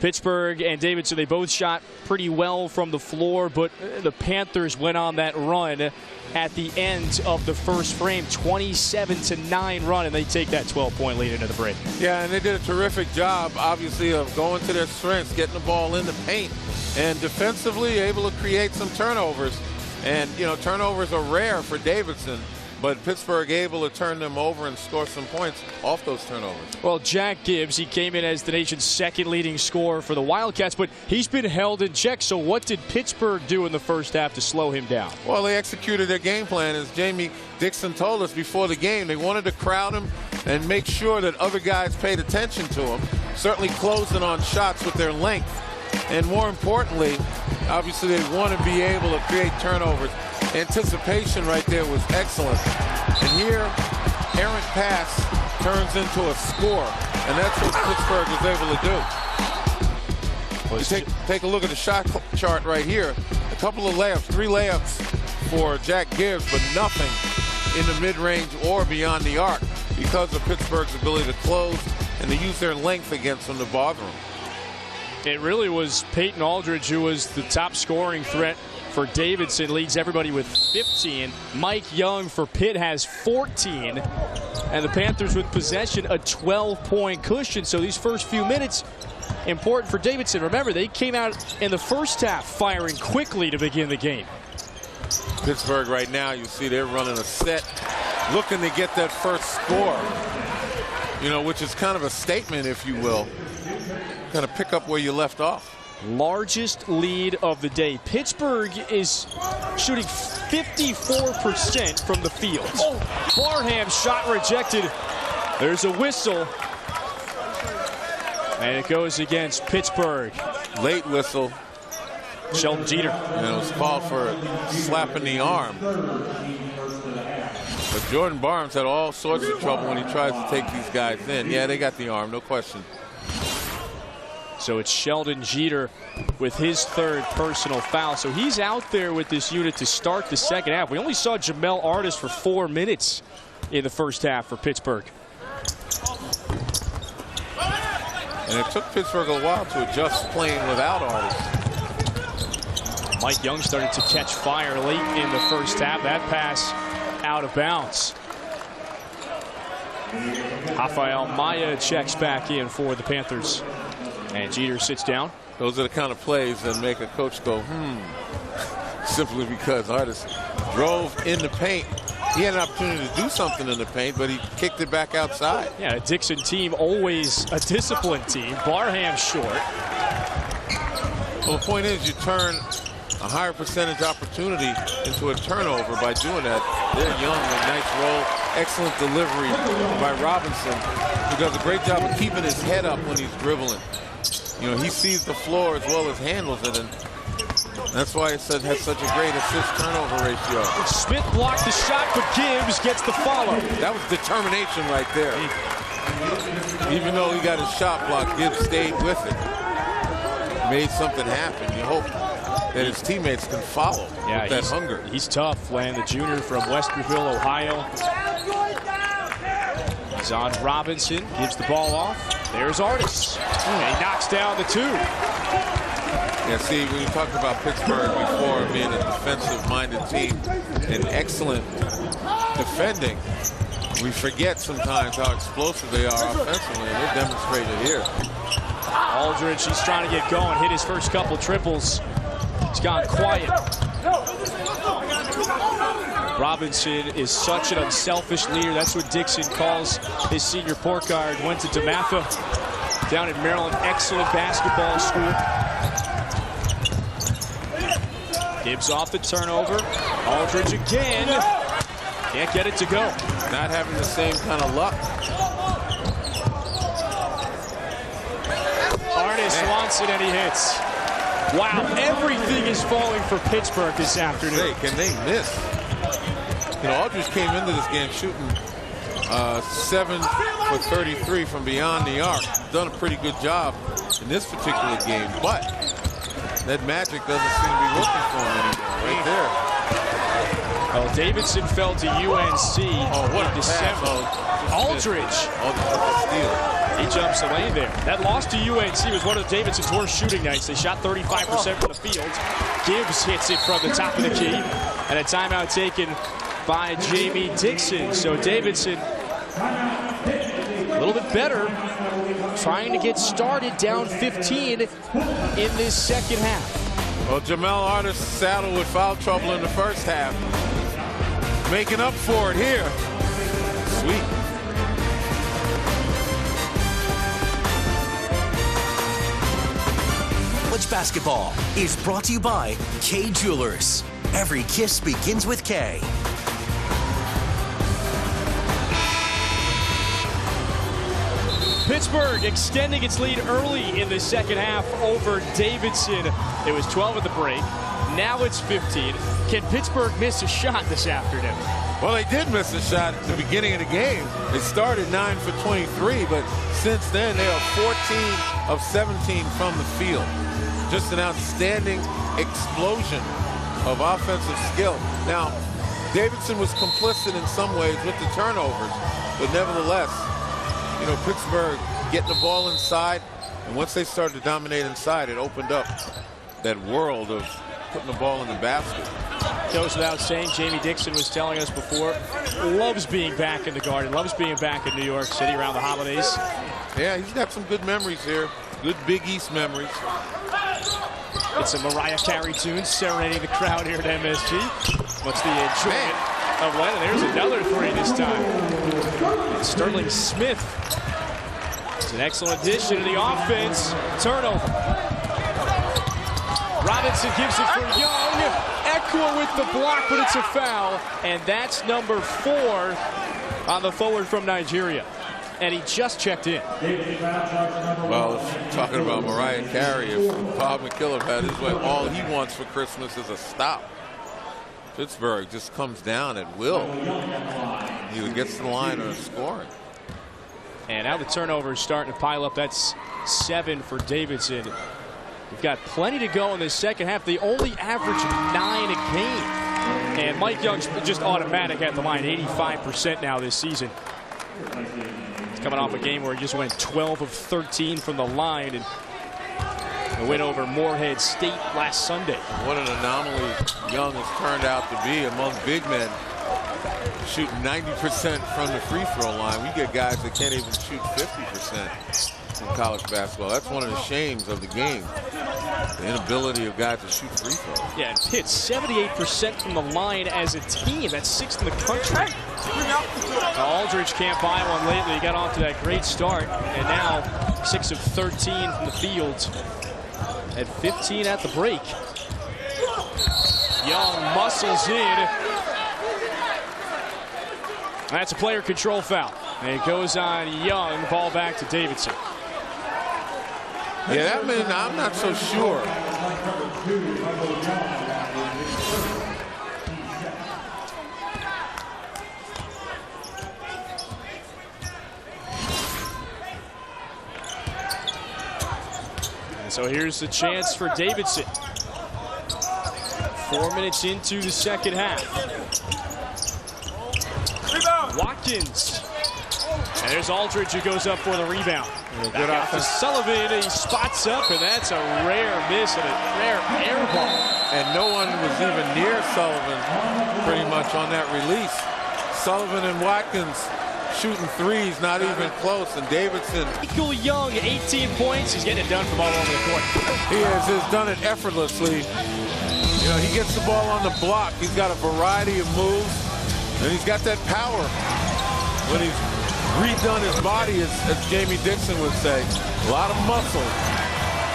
Pittsburgh and Davidson, they both shot pretty well from the floor, but the Panthers went on that run at the end of the first frame, 27-9 run, and they take that 12-point lead into the break. Yeah, and they did a terrific job, obviously, of going to their strengths, getting the ball in the paint, and defensively able to create some turnovers. And, you know, turnovers are rare for Davidson, but Pittsburgh able to turn them over and score some points off those turnovers. Well, Jack Gibbs, he came in as the nation's second leading scorer for the Wildcats, but he's been held in check. So what did Pittsburgh do in the first half to slow him down? Well, they executed their game plan. As Jamie Dixon told us before the game, they wanted to crowd him and make sure that other guys paid attention to him, certainly closing on shots with their length. And more importantly, obviously they want to be able to create turnovers. Anticipation right there was excellent. And here, errant pass turns into a score. And that's what Pittsburgh is able to do. Take a look at the shot chart right here. A couple of layups, 3 layups for Jack Gibbs, but nothing in the mid-range or beyond the arc because of Pittsburgh's ability to close and to use their length against them to bother them. It really was Peyton Aldridge who was the top scoring threat for Davidson, leads everybody with 15. Mike Young for Pitt has 14. And the Panthers with possession, a 12-point cushion. So these first few minutes, important for Davidson. Remember, they came out in the first half firing quickly to begin the game. Pittsburgh right now, you see they're running a set, looking to get that first score, you know, which is kind of a statement, if you will. Kind of pick up where you left off. Largest lead of the day. Pittsburgh is shooting 54% from the field. Barham's shot rejected. There's a whistle. And it goes against Pittsburgh. Late whistle. Sheldon Jeter. And it was called for a slap in the arm. But Jordan Barnes had all sorts of trouble when he tries to take these guys in. Yeah, they got the arm, no question. So it's Sheldon Jeter with his third personal foul. So he's out there with this unit to start the second half. We only saw Jamel Artis for 4 minutes in the first half for Pittsburgh. And it took Pittsburgh a while to adjust playing without Artis. Mike Young started to catch fire late in the first half. That pass out of bounds. Rafael Maya checks back in for the Panthers. And Jeter sits down. Those are the kind of plays that make a coach go, simply because Artis drove in the paint. He had an opportunity to do something in the paint, but he kicked it back outside. Yeah, a Dixon team, always a disciplined team. Barham short. Well, the point is you turn a higher percentage opportunity into a turnover by doing that. They're young, a nice roll, excellent delivery by Robinson, who does a great job of keeping his head up when he's dribbling. You know, he sees the floor as well as handles it, and that's why it has such a great assist-turnover ratio. Smith blocked the shot, but Gibbs gets the follow. That was determination right there. Even though he got his shot blocked, Gibbs stayed with it. Made something happen. You hope that his teammates can follow with that hunger. He's tough, Land, the junior from Westerville, Ohio. He's on Robinson, gives the ball off. There's Artis. And he knocks down the 2. Yeah, see, when you talked about Pittsburgh before being a defensive-minded team and excellent defending, we forget sometimes how explosive they are offensively, and they demonstrated here. Aldridge, he's trying to get going, hit his first couple triples. He's gone quiet. Robinson is such an unselfish leader. That's what Dixon calls his senior point guard. Went to DeMatha down in Maryland. Excellent basketball school. Gibbs off the turnover. Aldridge again. Can't get it to go. Not having the same kind of luck. Artis wants it and he hits. Wow, everything is falling for Pittsburgh this afternoon. Hey, can they miss? You know, Aldridge came into this game shooting 7 for 33 from beyond the arc. Done a pretty good job in this particular game, but that magic doesn't seem to be looking for him anymore. Right there. Well, Davidson fell to UNC What in a December. pass. Aldridge. Aldridge with the steal. He jumps the lane there. That loss to UNC was one of Davidson's worst shooting nights. They shot 35% from the field. Gibbs hits it from the top of the key. And a timeout taken by Jamie Dixon. So Davidson a little bit better, trying to get started down 15 in this second half. Well, Jamel Artis saddled with foul trouble in the first half. Making up for it here. Sweet. College basketball is brought to you by K Jewelers. Every kiss begins with K. Pittsburgh extending its lead early in the second half over Davidson. It was 12 at the break. Now it's 15. Can Pittsburgh miss a shot this afternoon? Well, they did miss a shot at the beginning of the game. They started 9 for 23, but since then they are 14 of 17 from the field. Just an outstanding explosion of offensive skill. Now, Davidson was complicit in some ways with the turnovers, but nevertheless, you know, Pittsburgh getting the ball inside, and once they started to dominate inside, it opened up that world of putting the ball in the basket. Goes without saying, Jamie Dixon was telling us before, loves being back in the Garden, loves being back in New York City around the holidays. Yeah, he's got some good memories here. Good Big East memories. It's a Mariah Carey tune serenading the crowd here at MSG. What's the enjoyment of Lennon? There's another three this time. And Sterling Smith. It's an excellent addition to the offense. Turnover. Robinson gives it for Young. Equa with the block, but it's a foul. And that's number 4 on the forward from Nigeria. And he just checked in. Well, talking about Mariah Carey, if Bob McKillop had his way, all he wants for Christmas is a stop. Pittsburgh just comes down at will. Either gets to the line or is scoring. And now the turnover is starting to pile up. That's 7 for Davidson. We've got plenty to go in the second half. They only average 9 a game. And Mike Young's just automatic at the line, 85% now this season. He's coming off a game where he just went 12 of 13 from the line and a win over Morehead State last Sunday. What an anomaly Young has turned out to be among big men. Shooting 90% from the free throw line. We get guys that can't even shoot 50% in college basketball. That's one of the shames of the game. The inability of guys to shoot free throws. Yeah, and Pitt 78% from the line as a team. That's 6th in the country. Aldridge can't buy one lately. He got off to that great start. And now 6 of 13 from the field at 15 at the break. Young muscles in. That's a player control foul. And it goes on Young. Ball back to Davidson. Yeah, that means I'm not so sure. And so here's the chance for Davidson. 4 minutes into the second half. Watkins. And there's Aldridge who goes up for the rebound. Back out to Sullivan. He spots up, and that's a rare miss and a rare air ball. And no one was even near Sullivan pretty much on that release. Sullivan and Watkins shooting threes, not even close. And Davidson. Michael Young, 18 points. He's getting it done from all over the court. He has done it effortlessly. You know, he gets the ball on the block. He's got a variety of moves, and he's got that power when he's redone his body, as Jamie Dixon would say. A lot of muscle.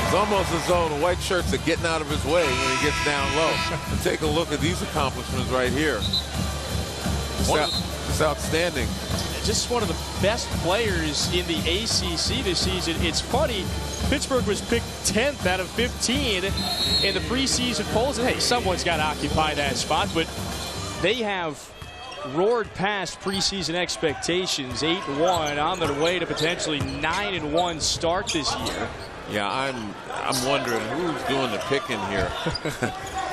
It's almost as though the white shirts are getting out of his way when he gets down low. And take a look at these accomplishments right here. It's outstanding. just one of the best players in the ACC this season. It's funny, Pittsburgh was picked 10th out of 15 in the preseason polls. And hey, someone's got to occupy that spot, but they have roared past preseason expectations, 8-1, on their way to potentially 9-1 start this year. Yeah, I'm wondering who's doing the picking here.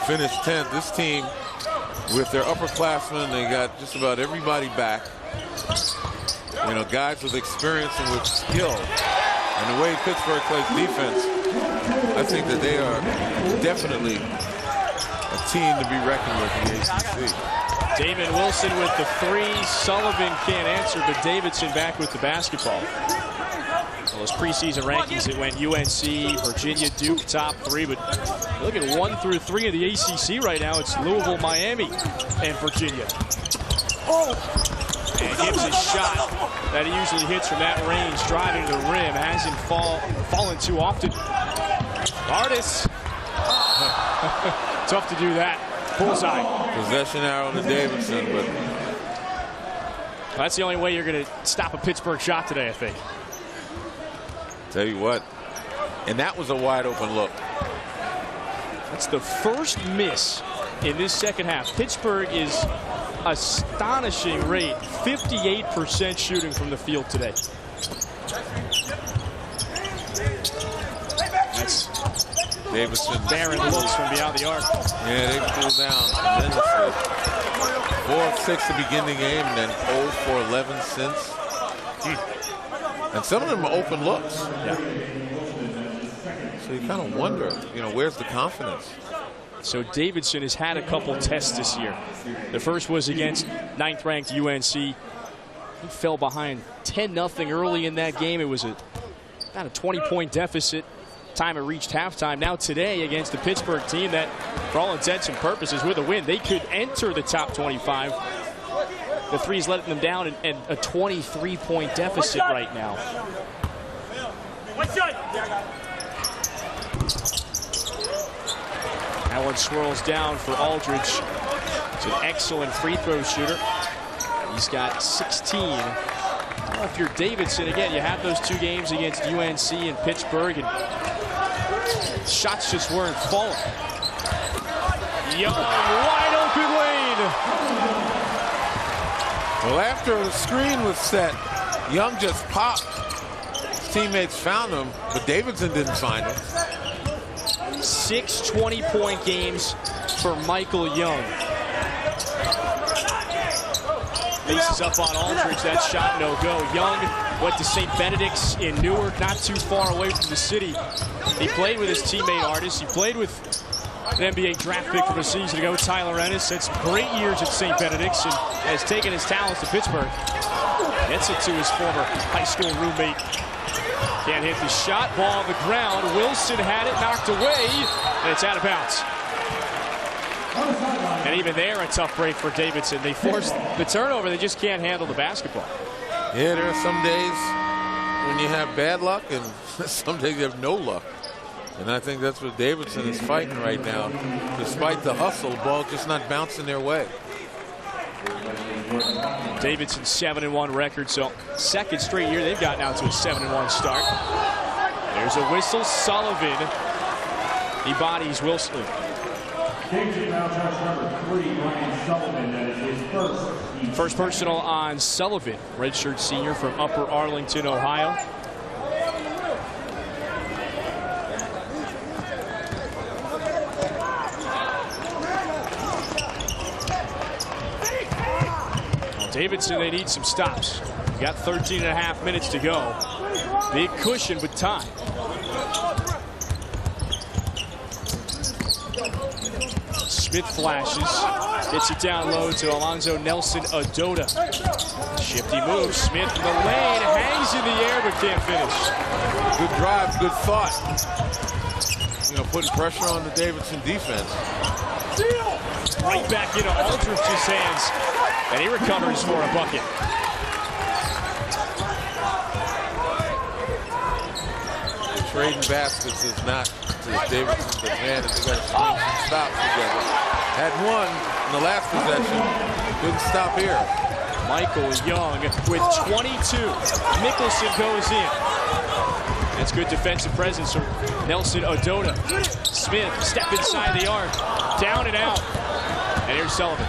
Finished 10th. This team, with their upperclassmen, they got just about everybody back. You know, guys with experience and with skill. And the way Pittsburgh plays defense, I think that they are definitely a team to be reckoned with in the ACC. Damon Wilson with the three. Sullivan can't answer, but Davidson back with the basketball. Well, those preseason rankings, it went UNC, Virginia, Duke, top three, but look at 1 through 3 of the ACC right now. It's Louisville, Miami, and Virginia. And gives a shot that he usually hits from that range, driving to the rim. Hasn't fallen too often. Artis. Tough to do that. Bullseye. Possession arrow to Davidson, but that's the only way you're going to stop a Pittsburgh shot today, I think. Tell you what, and that was a wide open look. That's the first miss in this second half. Pittsburgh is astonishing rate, 58% shooting from the field today. That's Davidson. barren looks from beyond the arc. Yeah, they cooled down tremendously. 4 of 6 to begin the game, and then 0 for 11 since. And some of them are open looks. Yeah. So you kind of wonder, you know, where's the confidence? So Davidson has had a couple tests this year. The first was against 9th-ranked UNC. He fell behind 10-0 early in that game. It was about a 20-point deficit. Time it reached halftime. Now today against the Pittsburgh team that, for all intents and purposes, with a win, they could enter the top 25. The three's letting them down, and a 23-point deficit right now. That one swirls down for Aldridge. He's an excellent free throw shooter. He's got 16. Well, if you're Davidson, again, you have those 2 games against UNC and Pittsburgh, and shots just weren't falling. Young, wide open lane. Well, after the screen was set, Young just popped. His teammates found him, but Davidson didn't find him. 6 20-point games for Michael Young. Faces up on Aldridge. That shot no go. Young went to St. Benedict's in Newark, not too far away from the city. He played with his teammate Artis. He played with an NBA draft pick from a season ago, Tyler Ennis. Had some great years at St. Benedict's and has taken his talents to Pittsburgh. Gets it to his former high school roommate. Can't hit the shot. Ball on the ground. Wilson had it knocked away, and it's out of bounds. And even there, a tough break for Davidson. They forced the turnover. They just can't handle the basketball. Yeah, there are some days when you have bad luck, and some days you have no luck. And I think that's what Davidson is fighting right now. Despite the hustle, the ball just not bouncing their way. Davidson's 7-1 record, so second straight year they've gotten out to a 7-1 start. There's a whistle. Sullivan. He bodies Wilson. First personal on Sullivan, redshirt senior from Upper Arlington, Ohio. Davidson, they need some stops. We've got 13.5 minutes to go. Big cushion with time. Smith flashes. Gets it down low to Alonzo Nelson Adota. Shifty move. Smith in the lane. Hangs in the air but can't finish. Good drive, good thought. You know, putting pressure on the Davidson defense. Right back into Aldridge's hands. And he recovers for a bucket. Trading baskets is not to Davidson's advantage. They got to swing some stops together. Had one in the last possession. Couldn't stop here. Michael Young with 22. Mickelson goes in. That's good defensive presence from Nelson Odota. Smith, step inside the arc. Down and out. And here's Sullivan.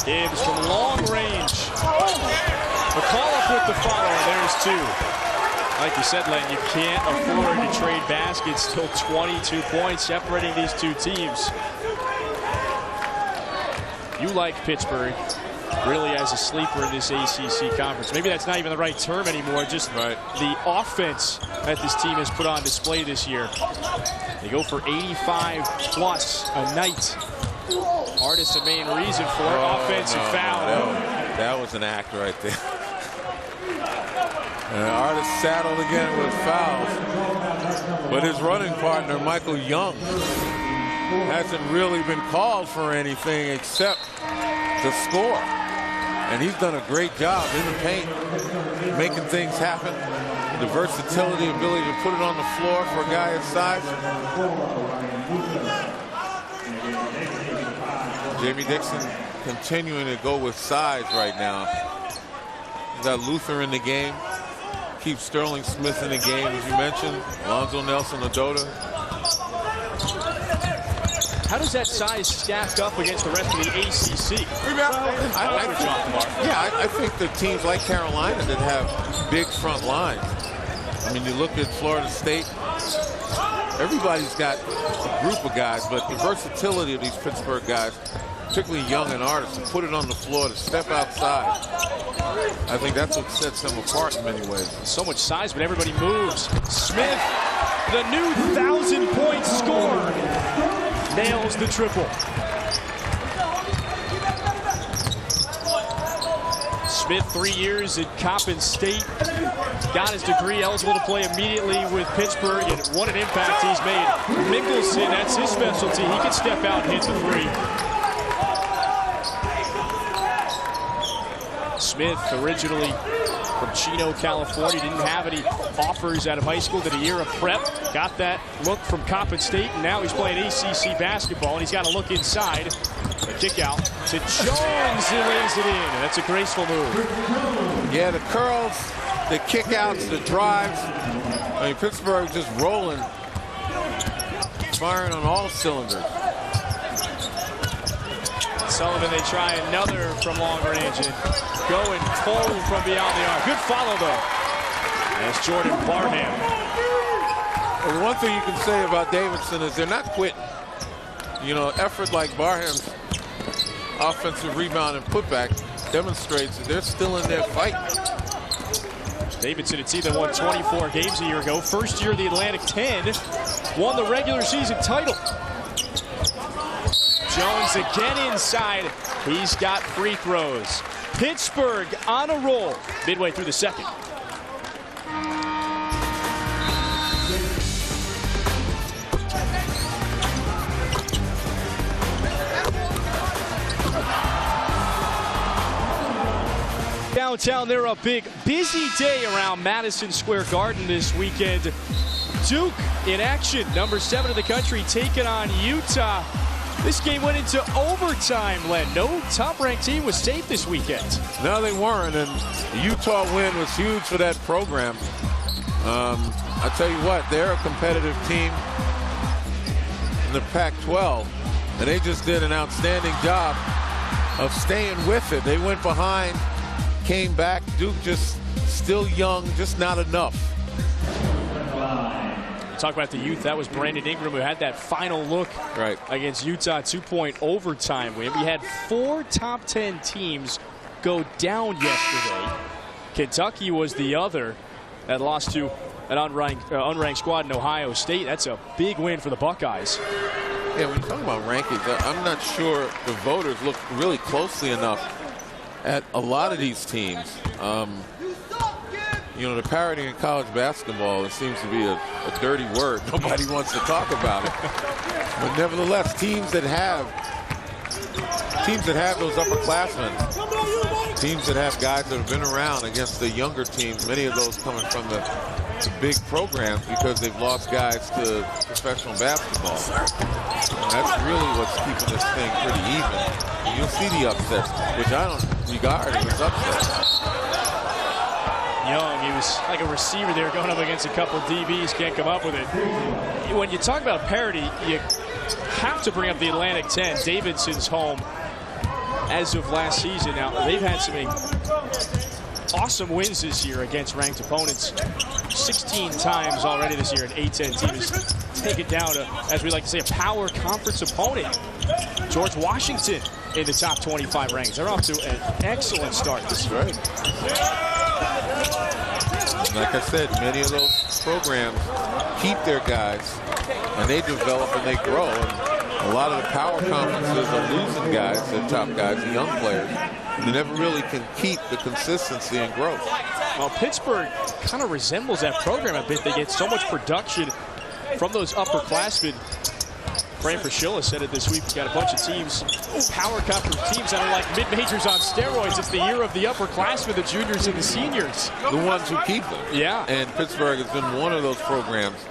Gibbs from long range. McAuliffe with the follow, and there's two. Like you said, Len, you can't afford to trade baskets. Still 22 points separating these two teams. You like Pittsburgh really as a sleeper in this ACC conference. Maybe that's not even the right term anymore, just the offense that this team has put on display this year. They go for 85 plus a night. Artis the main reason for offensive foul. That was an act right there. And Artis saddled again with fouls. But his running partner, Michael Young, hasn't really been called for anything except to score. And he's done a great job in the paint, making things happen. The versatility, ability to put it on the floor for a guy his size. Jamie Dixon continuing to go with size right now. He's got Luther in the game. Keep Sterling Smith in the game, as you mentioned. Alonzo Nelson Odota. How does that size stack up against the rest of the ACC? I think the teams like Carolina that have big front lines. I mean, you look at Florida State. Everybody's got a group of guys, but the versatility of these Pittsburgh guys, particularly Young and Artis, to put it on the floor, to step outside. I think that's what sets them apart in many ways. So much size, but everybody moves. Smith, the new 1,000-point scorer, nails the triple. Smith, 3 years at Coppin State, got his degree, eligible to play immediately with Pittsburgh, and what an impact he's made. Mickelson, that's his specialty. He can step out and hit the three. Smith, originally from Chino, California, didn't have any offers out of high school, did a year of prep, got that look from Coppin State, and now he's playing ACC basketball, and he's got to look inside. A kick out to Jones, who lays it in. That's a graceful move. Yeah, the curls, the kick outs, the drives. I mean, Pittsburgh just rolling, firing on all cylinders. Sullivan, they try another from long range and going cold from beyond the arc. Good follow, though. That's Jordan Barham. Well, the one thing you can say about Davidson is they're not quitting. You know, effort like Barham's offensive rebound and putback demonstrates that they're still in their fight. Davidson, a team that won 24 games a year ago. First year of the Atlantic 10, won the regular season title. Jones again inside. He's got free throws. Pittsburgh on a roll midway through the second. Downtown, they're a big, busy day around Madison Square Garden this weekend. Duke in action, number 7 of the country, taking on Utah. This game went into overtime, Len. No top-ranked team was safe this weekend. No, they weren't, and the Utah win was huge for that program. I tell you what, they're a competitive team in the Pac-12, and they just did an outstanding job of staying with it. They went behind, came back. Duke just still young, just not enough. Talk about the youth. That was Brandon Ingram who had that final look against Utah, 2-point overtime win. We had 4 top 10 teams go down yesterday. Kentucky was the other that lost to an unranked squad in Ohio State. That's a big win for the Buckeyes. Yeah, when you talk about rankings, I'm not sure the voters look really closely enough at a lot of these teams. You know, the parity in college basketball, it seems to be a dirty word. Nobody wants to talk about it. But nevertheless, teams that have those upperclassmen, teams that have guys that have been around against the younger teams, many of those coming from the the big programs because they've lost guys to professional basketball. And that's really what's keeping this thing pretty even. And you'll see the upsets, which I don't regard as upsets. Young, he was like a receiver there going up against a couple DBs, can't come up with it. When you talk about parity, you have to bring up the Atlantic 10. Davidson's home as of last season. Now, they've had some awesome wins this year against ranked opponents. 16 times already this year, an A-10 team has taken down to, as we like to say, a power conference opponent. George Washington in the top 25 ranks. They're off to an excellent start this year. Like I said, many of those programs keep their guys, and they develop and they grow. And a lot of the power conferences are losing guys, their top guys, the young players. They never really can keep the consistency and growth. Well, Pittsburgh kind of resembles that program a bit. They get so much production from those upperclassmen. Fran Fraschilla said it this week. We've got a bunch of teams, power conference teams that are like mid-majors on steroids. It's the year of the upperclassmen, the juniors and the seniors. The ones who keep them. Yeah. And Pittsburgh has been one of those programs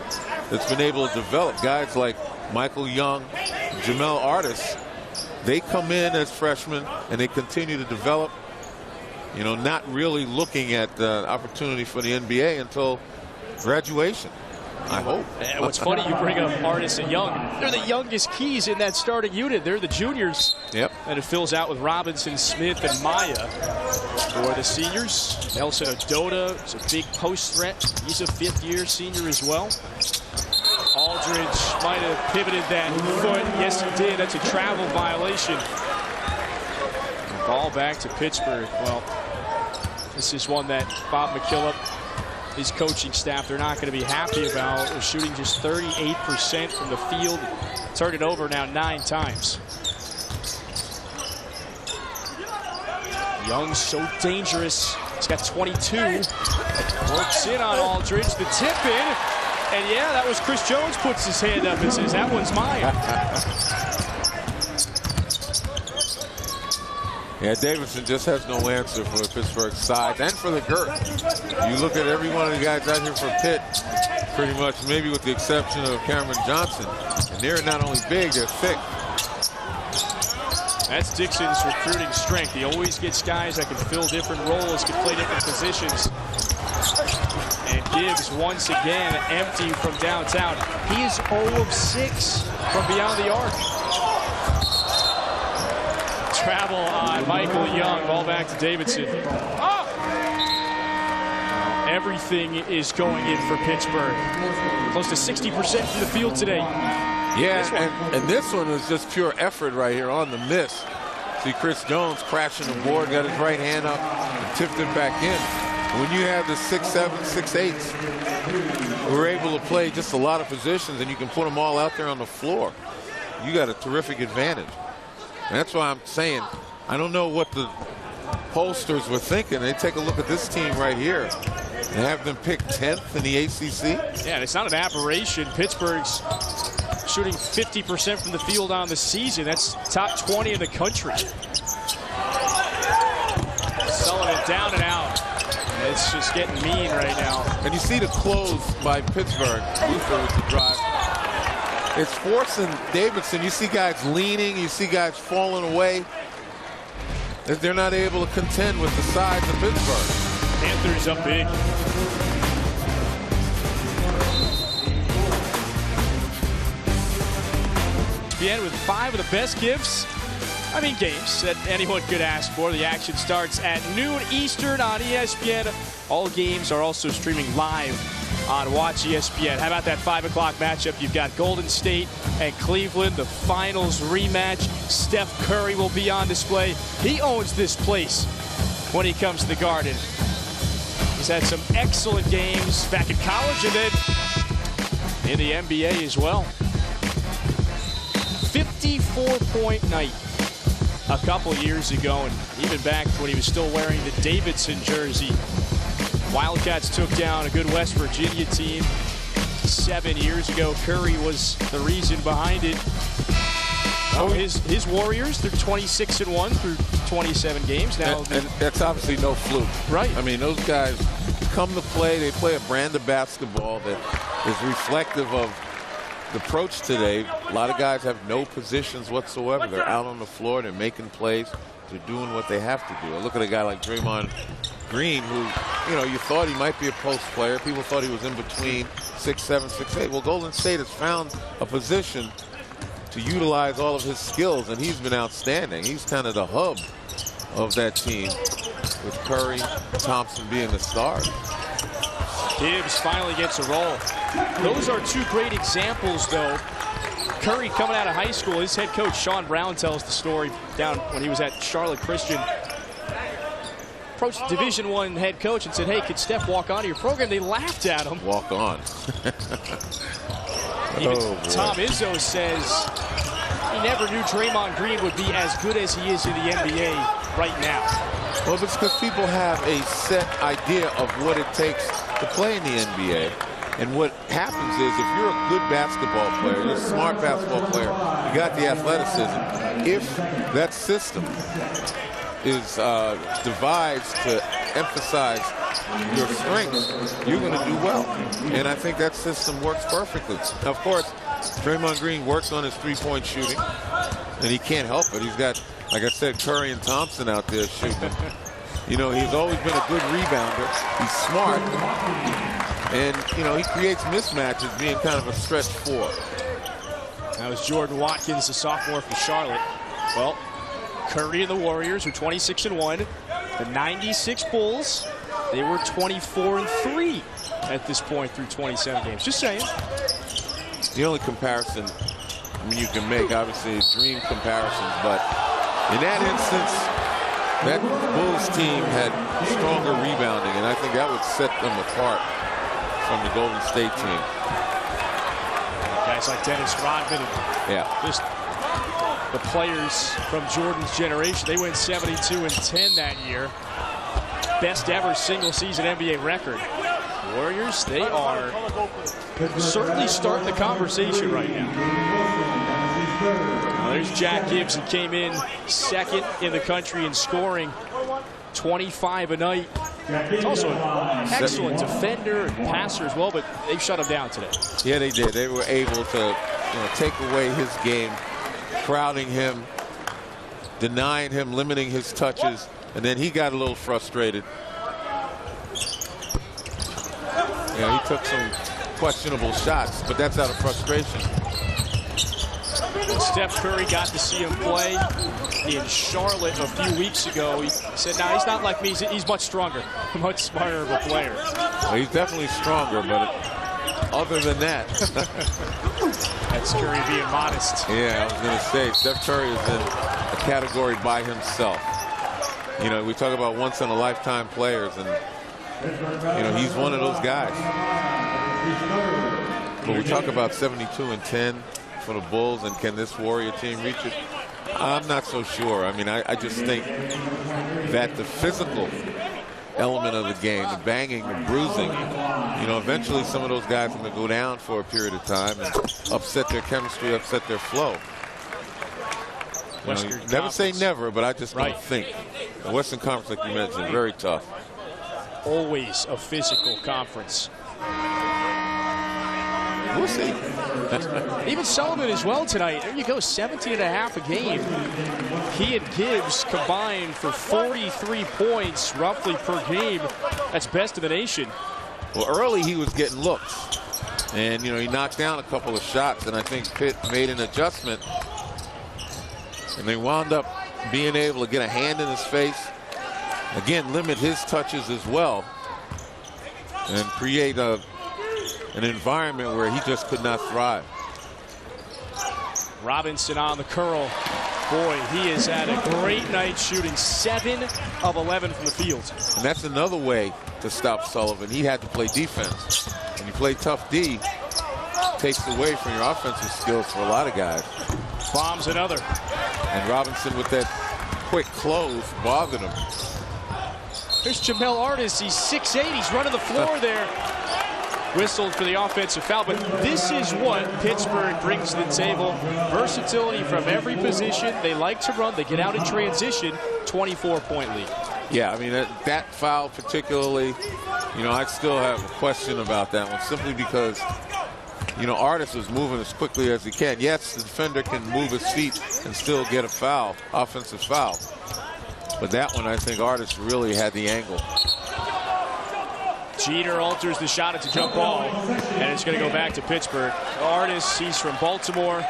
that's been able to develop guys like Michael Young, Jamel Artis. They come in as freshmen and they continue to develop, you know, not really looking at the opportunity for the NBA until graduation, I hope. And what's funny, you bring up Artis and Young. They're the youngest keys in that starting unit. They're the juniors. Yep. And it fills out with Robinson, Smith, and Maya. For the seniors, Nelson Ododa is a big post threat. He's a fifth-year senior as well. Aldridge might have pivoted that foot. Yes, he did. That's a travel violation. Ball back to Pittsburgh. Well, this is one that Bob McKillop, his coaching staff, they're not going to be happy about. They're shooting just 38% from the field. Turned it over now 9 times. Young's so dangerous. He's got 22. Works in on Aldridge. The tip in. And yeah, that was Chris Jones puts his hand up and says, that one's mine. Yeah, Davidson just has no answer for the Pittsburgh side and for the girth. You look at every one of the guys out here for Pitt, pretty much, maybe with the exception of Cameron Johnson, and they're not only big, they're thick. That's Dixon's recruiting strength. He always gets guys that can fill different roles, can play different positions. And Gibbs once again empty from downtown. He is 0 of 6 from beyond the arc. Travel on Michael Young. Ball back to Davidson. Everything is going in for Pittsburgh. Close to 60% from the field today. Yeah, and this one was just pure effort right here on the miss. See Chris Jones crashing the board, got his right hand up and tipped it back in. When you have the 6'7", 6'8", we're able to play just a lot of positions, and you can put them all out there on the floor. You got a terrific advantage. And that's why I'm saying, I don't know what the pollsters were thinking. They take a look at this team right here and have them pick 10th in the ACC. Yeah, and it's not an aberration. Pittsburgh's shooting 50% from the field on the season. That's top 20 in the country. Sullivan down and out. It's just getting mean right now. And you see the close by Pittsburgh. Luther with the drive. It's forcing Davidson. You see guys leaning. You see guys falling away. They're not able to contend with the size of Pittsburgh. Panthers up big. ESPN with 5 of the best gifts. Games that anyone could ask for. The action starts at noon Eastern on ESPN. All games are also streaming live on Watch ESPN. How about that 5 o'clock matchup? You've got Golden State and Cleveland, the finals rematch. Steph Curry will be on display. He owns this place when he comes to the Garden. He's had some excellent games back in college and then in the NBA as well. 54-point night a couple years ago, and even back when he was still wearing the Davidson jersey. Wildcats took down a good West Virginia team 7 years ago. Curry was the reason behind it. Oh, his Warriors, they're 26-1 through 27 games now. And that's obviously no fluke. Right. Those guys come to play. They play a brand of basketball that is reflective of the approach today. A lot of guys have no positions whatsoever. They're out on the floor. They're making plays. They're doing what they have to do. I look at a guy like Draymond Green, who, you know, you thought he might be a post player. People thought he was in between 6'7", 6'8". Well, Golden State has found a position to utilize all of his skills, and he's been outstanding. He's kind of the hub of that team, with Curry, Thompson being the stars. Gibbs finally gets a roll. Those are two great examples, though. Curry coming out of high school, his head coach Sean Brown tells the story down when he was at Charlotte Christian. Approached Division I head coach and said, "Hey, could Steph walk onto your program?" They laughed at him. Walk on. Even Tom Izzo says he never knew Draymond Green would be as good as he is in the NBA right now. Well, it's because people have a set idea of what it takes to play in the NBA. And what happens is, if you're a good basketball player, you're a smart basketball player, you got the athleticism, if that system is devised to emphasize your strengths, you're going to do well. And I think that system works perfectly. Now, of course, Draymond Green works on his three-point shooting, and he can't help it. He's got, like I said, Curry and Thompson out there shooting. You know, he's always been a good rebounder. He's smart. And, you know, he creates mismatches, being kind of a stretch four. That was Jordan Watkins, the sophomore from Charlotte. Well, Curry and the Warriors are 26-1. The 96 Bulls, they were 24-3 at this point through 27 games. Just saying. The only comparison, I mean, you can make, obviously, dream comparisons, but in that instance, that Bulls team had stronger rebounding, and I think that would set them apart from the Golden State team. Guys like Dennis Rodman and just the players from Jordan's generation, they went 72-10 that year. Best ever single season NBA record. Warriors, they are certainly starting the conversation right now. There's Jack Gibbs, who came in second in the country in scoring, 25 a night. He's also an excellent defender and passer as well, but they shut him down today. Yeah, they did. They were able to, take away his game, crowding him, denying him, limiting his touches, and then he got a little frustrated. He took some questionable shots, but that's out of frustration. Steph Curry got to see him play in Charlotte a few weeks ago. He said, "No, he's not like me. He's much stronger, much smarter of a player." Well, he's definitely stronger, but other than that, that's Curry being modest. Yeah, I was going to say, Steph Curry is in a category by himself. We talk about once-in-a-lifetime players, and he's one of those guys. But we talk about 72-10 for the Bulls, and can this Warrior team reach it? I'm not so sure. I mean, I just think that the physical element of the game, the banging, the bruising, eventually some of those guys are going to go down for a period of time and upset their chemistry, upset their flow. Never say never, but I just don't think. The Western Conference, like you mentioned, very tough. Always a physical conference. We'll see. Even Sullivan as well tonight. There you go, 17.5 a game. He and Gibbs combined for 43 points roughly per game. That's best in the nation. Well, early he was getting looks. And, he knocked down a couple of shots, and I think Pitt made an adjustment. And they wound up being able to get a hand in his face. Again, limit his touches as well. And create an environment where he just could not thrive. Robinson on the curl. Boy, he has had a great night shooting 7 of 11 from the field. And that's another way to stop Sullivan. He had to play defense. When you play tough D, it takes away from your offensive skills for a lot of guys. Bombs another. And Robinson with that quick close bothered him. There's Jamel Artis. He's 6'8". He's running the floor there. Whistled for the offensive foul, but this is what Pittsburgh brings to the table. Versatility from every position. They like to run. They get out in transition. 24-point lead. Yeah, I mean, that foul particularly, You know, I still have a question about that one, simply because, you know, Artis was moving as quickly as he can. Yes, the defender can move his feet and still get a foul, offensive foul. But that one, I think Artis really had the angle. Jeter alters the shot. It's a jump ball, and it's going to go back to Pittsburgh. Artis, he's from Baltimore.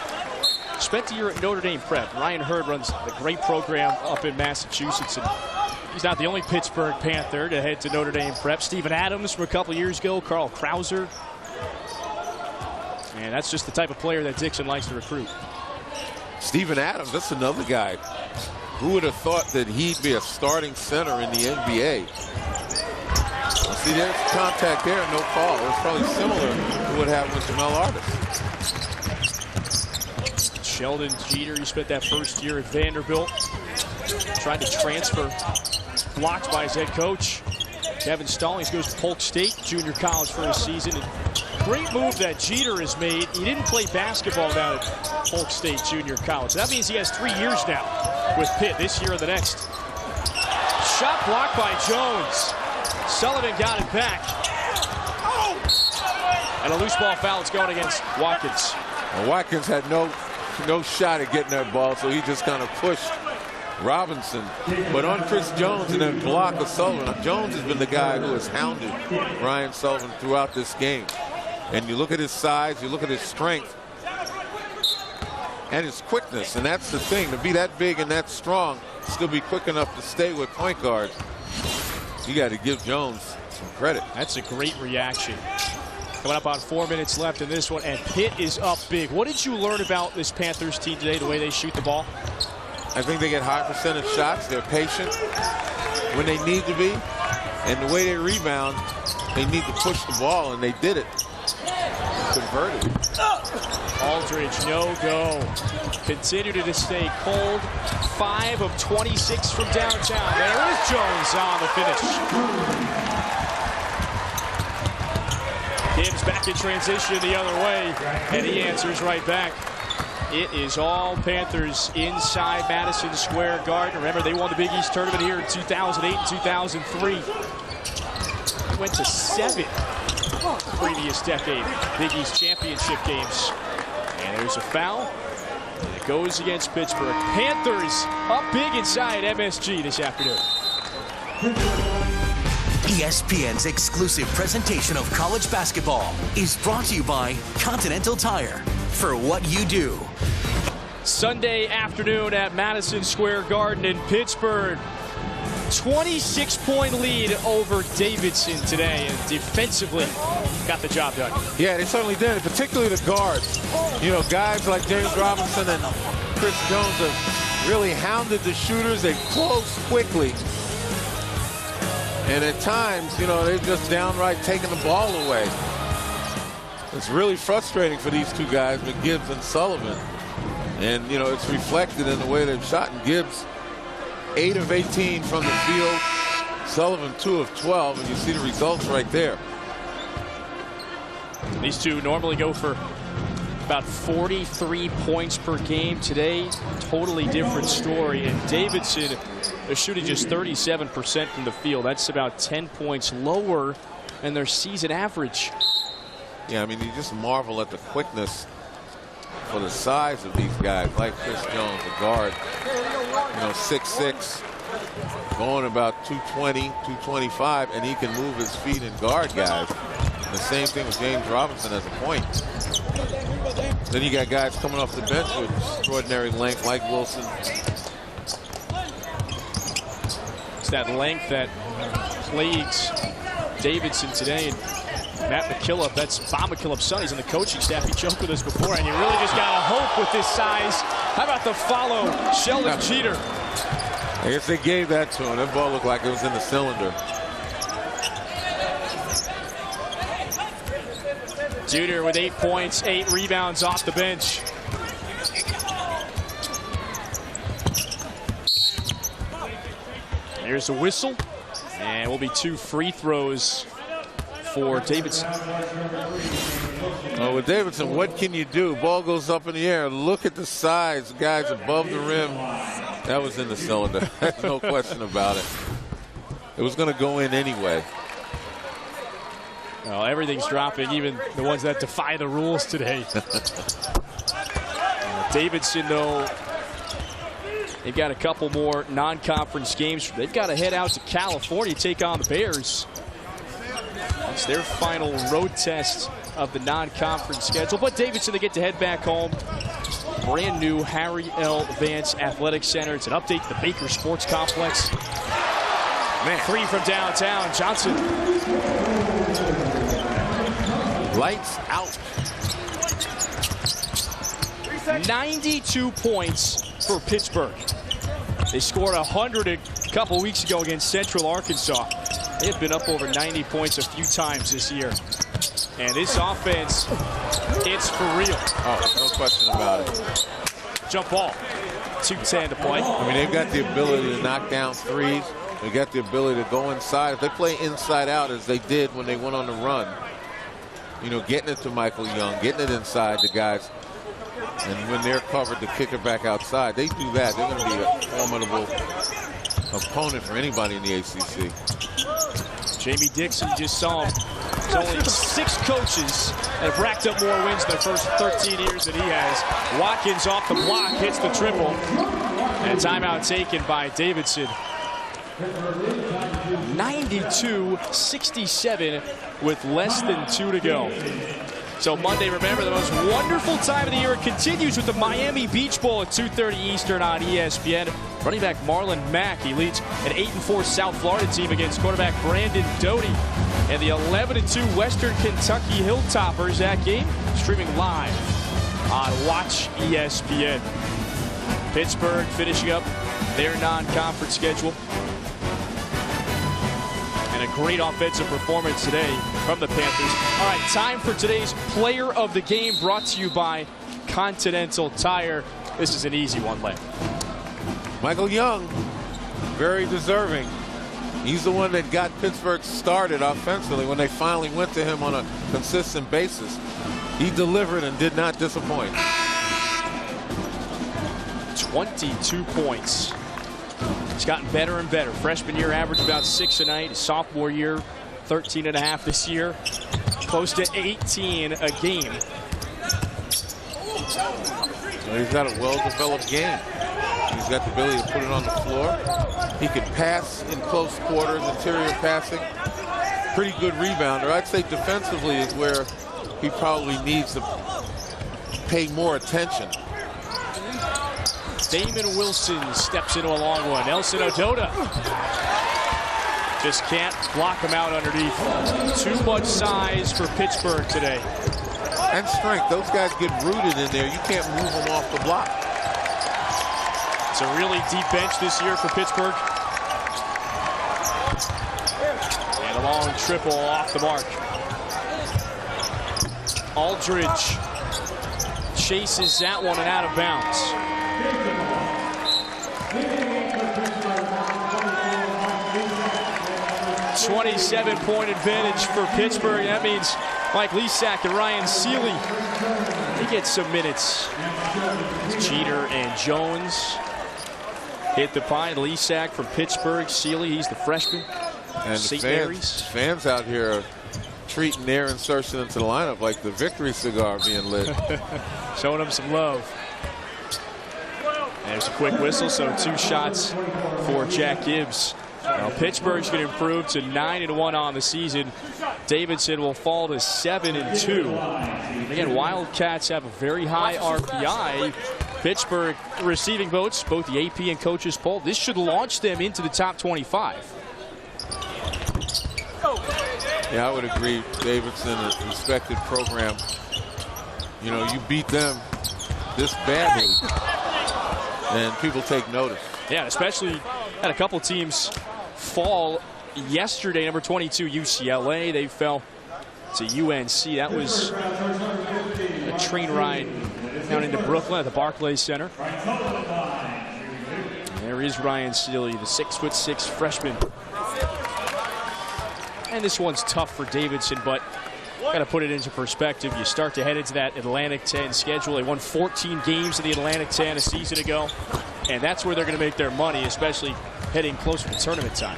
Spent a year at Notre Dame Prep. Ryan Hurd runs a great program up in Massachusetts, and he's not the only Pittsburgh Panther to head to Notre Dame Prep. Steven Adams from a couple years ago, Carl Krauser. And that's just the type of player that Dixon likes to recruit. Steven Adams, that's another guy. Who would have thought that he'd be a starting center in the NBA? See, there's contact there, no call. It's probably similar to what happened with Jamel Artis. Sheldon Jeter, he spent that first year at Vanderbilt. Tried to transfer, blocked by his head coach. Kevin Stallings goes to Polk State Junior College for a season. And great move that Jeter has made. He didn't play basketball down at Polk State Junior College. So that means he has 3 years now with Pitt, this year or the next. Shot blocked by Jones. Sullivan got it back. And a loose ball foul is going against Watkins. Well, Watkins had no shot at getting that ball, so he just kind of pushed Robinson. But on Chris Jones and then block of Sullivan. Jones has been the guy who has hounded Ryan Sullivan throughout this game. And you look at his size, you look at his strength, and his quickness. And that's the thing, to be that big and that strong, still be quick enough to stay with point guard. You got to give Jones some credit. That's a great reaction. Coming up on 4 minutes left in this one, and Pitt is up big. What did you learn about this Panthers team today, the way they shoot the ball? I think they get high percentage shots. They're patient when they need to be. And the way they rebound, they need to push the ball, and they did it. Converted. Aldridge, no go. Continue to stay cold. 5 of 26 from downtown. There is Jones on the finish. Gibbs back in transition the other way, and he answers right back. It is all Panthers inside Madison Square Garden. Remember, they won the Big East tournament here in 2008 and 2003. They went to 7 previous decade Big East championship games. And there's a foul. And it goes against Pittsburgh. Panthers up big inside MSG this afternoon. ESPN's exclusive presentation of college basketball is brought to you by Continental Tire. For what you do. Sunday afternoon at Madison Square Garden in Pittsburgh. 26-point lead over Davidson today, and defensively got the job done. Yeah, they certainly did, particularly the guards. You know, guys like James Robinson and Chris Jones have really hounded the shooters. They close quickly. And at times, you know, they've just downright taken the ball away. It's really frustrating for these two guys, Gibbs and Sullivan. And, you know, it's reflected in the way they've shot. And Gibbs, 8 of 18 from the field. Sullivan, 2 of 12. And you see the results right there. These two normally go for about 43 points per game. Today, totally different story. And Davidson is shooting just 37% from the field. That's about 10 points lower than their season average. Yeah, I mean, you just marvel at the quickness for the size of these guys, like Chris Jones, the guard, you know, 6'6", going about 220, 225, and he can move his feet and guard guys. The same thing with James Robinson as a point. Then you got guys coming off the bench with extraordinary length, like Wilson. It's that length that plagues Davidson today. And Matt McKillop, that's Bob McKillop's son. He's on the coaching staff. He joked with us before, and you really just got to hope with this size. How about the follow, Sheldon Jeter? I guess they gave that to him. That ball looked like it was in the cylinder. Jeter with 8 points, 8 rebounds off the bench. There's a whistle, and will be 2 free throws for Davidson. Oh, with Davidson, what can you do? Ball goes up in the air. Look at the size. Guys above the rim. That was in the cylinder. There's no question about it. It was going to go in anyway. Well, everything's dropping, even the ones that defy the rules today. Davidson, though, they've got a couple more non-conference games. They've got to head out to California to take on the Bears. It's their final road test of the non-conference schedule. But Davidson, they get to head back home. Brand new Harry L. Vance Athletic Center. It's an update to the Baker Sports Complex. Man. 3 from downtown. Johnson. Lights out. 92 points for Pittsburgh. They scored 100 a couple weeks ago against Central Arkansas. They've been up over 90 points a few times this year. And this offense, it's for real. Oh, no question about it. Jump ball. 2:10 to play. I mean, they've got the ability to knock down threes. They got the ability to go inside. If they play inside out as they did when they went on the run, you know, getting it to Michael Young, getting it inside the guys, and when they're covered to kick it back outside, they do that. They're going to be a formidable opponent for anybody in the ACC. Jamie Dixon, you just saw him. There's only 6 coaches that have racked up more wins in their first 13 years than he has. Watkins off the block, hits the triple. And a timeout taken by Davidson. 92-67 with less than 2 to go. So Monday, remember, the most wonderful time of the year. It continues with the Miami Beach Bowl at 2:30 Eastern on ESPN. Running back Marlon Mack, he leads an 8-4 South Florida team against quarterback Brandon Doty. And the 11-2 Western Kentucky Hilltoppers. That game streaming live on Watch ESPN. Pittsburgh finishing up their non-conference schedule. And a great offensive performance today from the Panthers. All right, time for today's Player of the Game, brought to you by Continental Tire. This is an easy one, Len. Michael Young, very deserving. He's the one that got Pittsburgh started offensively when they finally went to him on a consistent basis. He delivered and did not disappoint. 22 points. He's gotten better and better. Freshman year averaged about 6 a night. His sophomore year, 13.5 this year. Close to 18 a game. Well, he's got a well-developed game. He's got the ability to put it on the floor. He can pass in close quarters, interior passing. Pretty good rebounder. I'd say defensively is where he probably needs to pay more attention. Damon Wilson steps into a long one. Nelson Ododa just can't block him out underneath. Too much size for Pittsburgh today. And strength. Those guys get rooted in there. You can't move them off the block. It's a really deep bench this year for Pittsburgh. And a long triple off the mark. Aldridge chases that one and out of bounds. 27-point advantage for Pittsburgh. That means Mike Lesack and Ryan Seeley, he gets some minutes. Jeter and Jones hit the pine. Lesack from Pittsburgh. Seeley, he's the freshman. And the fans out here are treating their insertion into the lineup like the victory cigar being lit. Showing them some love. And there's a quick whistle, so 2 shots for Jack Gibbs. Now Pittsburgh's going to improve to 9-1 on the season. Davidson will fall to 7-2. Again, Wildcats have a very high RPI. Pittsburgh receiving votes, both the AP and coaches poll. This should launch them into the top 25. Yeah, I would agree. Davidson, a respected program. You know, you beat them this badly, and people take notice. Yeah, especially had a couple teams fall yesterday. Number 22, UCLA. They fell to UNC. That was a train ride down into Brooklyn at the Barclays Center. And there is Ryan Seeley, the 6'6" freshman. And this one's tough for Davidson, but got to put it into perspective. You start to head into that Atlantic 10 schedule. They won 14 games in the Atlantic 10 a season ago, and that's where they're going to make their money, especially heading closer to tournament time.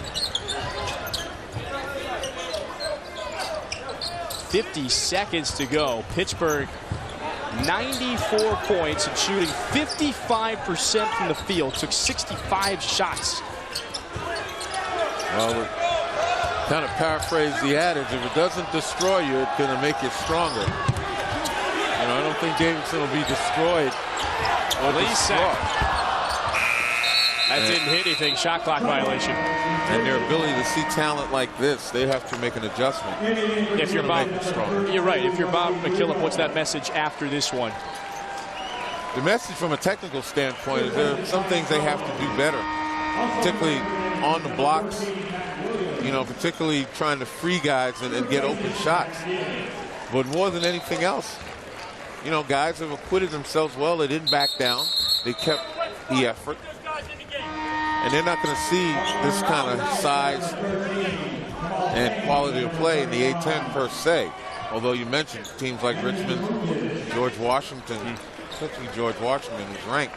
50 seconds to go. Pittsburgh 94 points and shooting 55% from the field. Took 65 shots. Well, kind of paraphrase the adage, if it doesn't destroy you, it's going to make you stronger. You know, I don't think Davidson will be destroyed or destroyed. That didn't hit anything. Shot clock violation. And their ability to see talent like this, they have to make an adjustment. If you're Bob, you're right. If you're Bob McKillop, what's that message after this one? The message from a technical standpoint is there are some things they have to do better, particularly on the blocks, you know, particularly trying to free guys and get open shots. But more than anything else, you know, guys have acquitted themselves well. They didn't back down. They kept the effort. And they're not going to see this kind of size and quality of play in the A-10 per se. Although you mentioned teams like Richmond, George Washington, especially George Washington, who's ranked,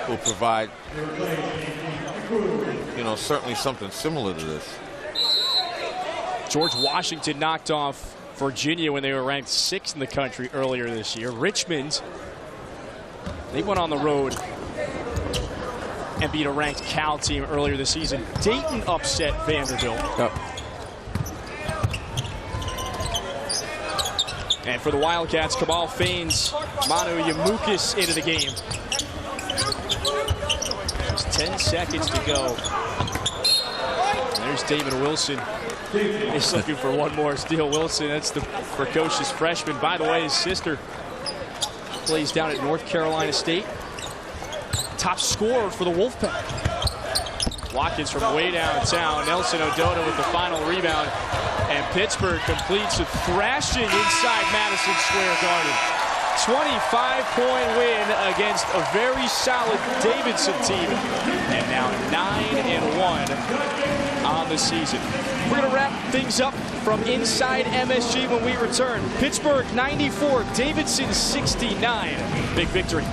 will provide, you know, certainly something similar to this. George Washington knocked off Virginia when they were ranked 6th in the country earlier this year. Richmond, they went on the road and beat a ranked Cal team earlier this season. Dayton upset Vanderbilt. Yep. And for the Wildcats, Kamal feigns Manu Yamukas into the game. Just 10 seconds to go. And there's David Wilson. He's looking for one more steal. Wilson, that's the precocious freshman. By the way, his sister plays down at North Carolina State. Top scorer for the Wolfpack. Watkins from way downtown. Nelson O'Donnell with the final rebound. And Pittsburgh completes a thrashing inside Madison Square Garden. 25-point win against a very solid Davidson team. And now 9-1 on the season. We're going to wrap things up from inside MSG when we return. Pittsburgh 94, Davidson 69. Big victory.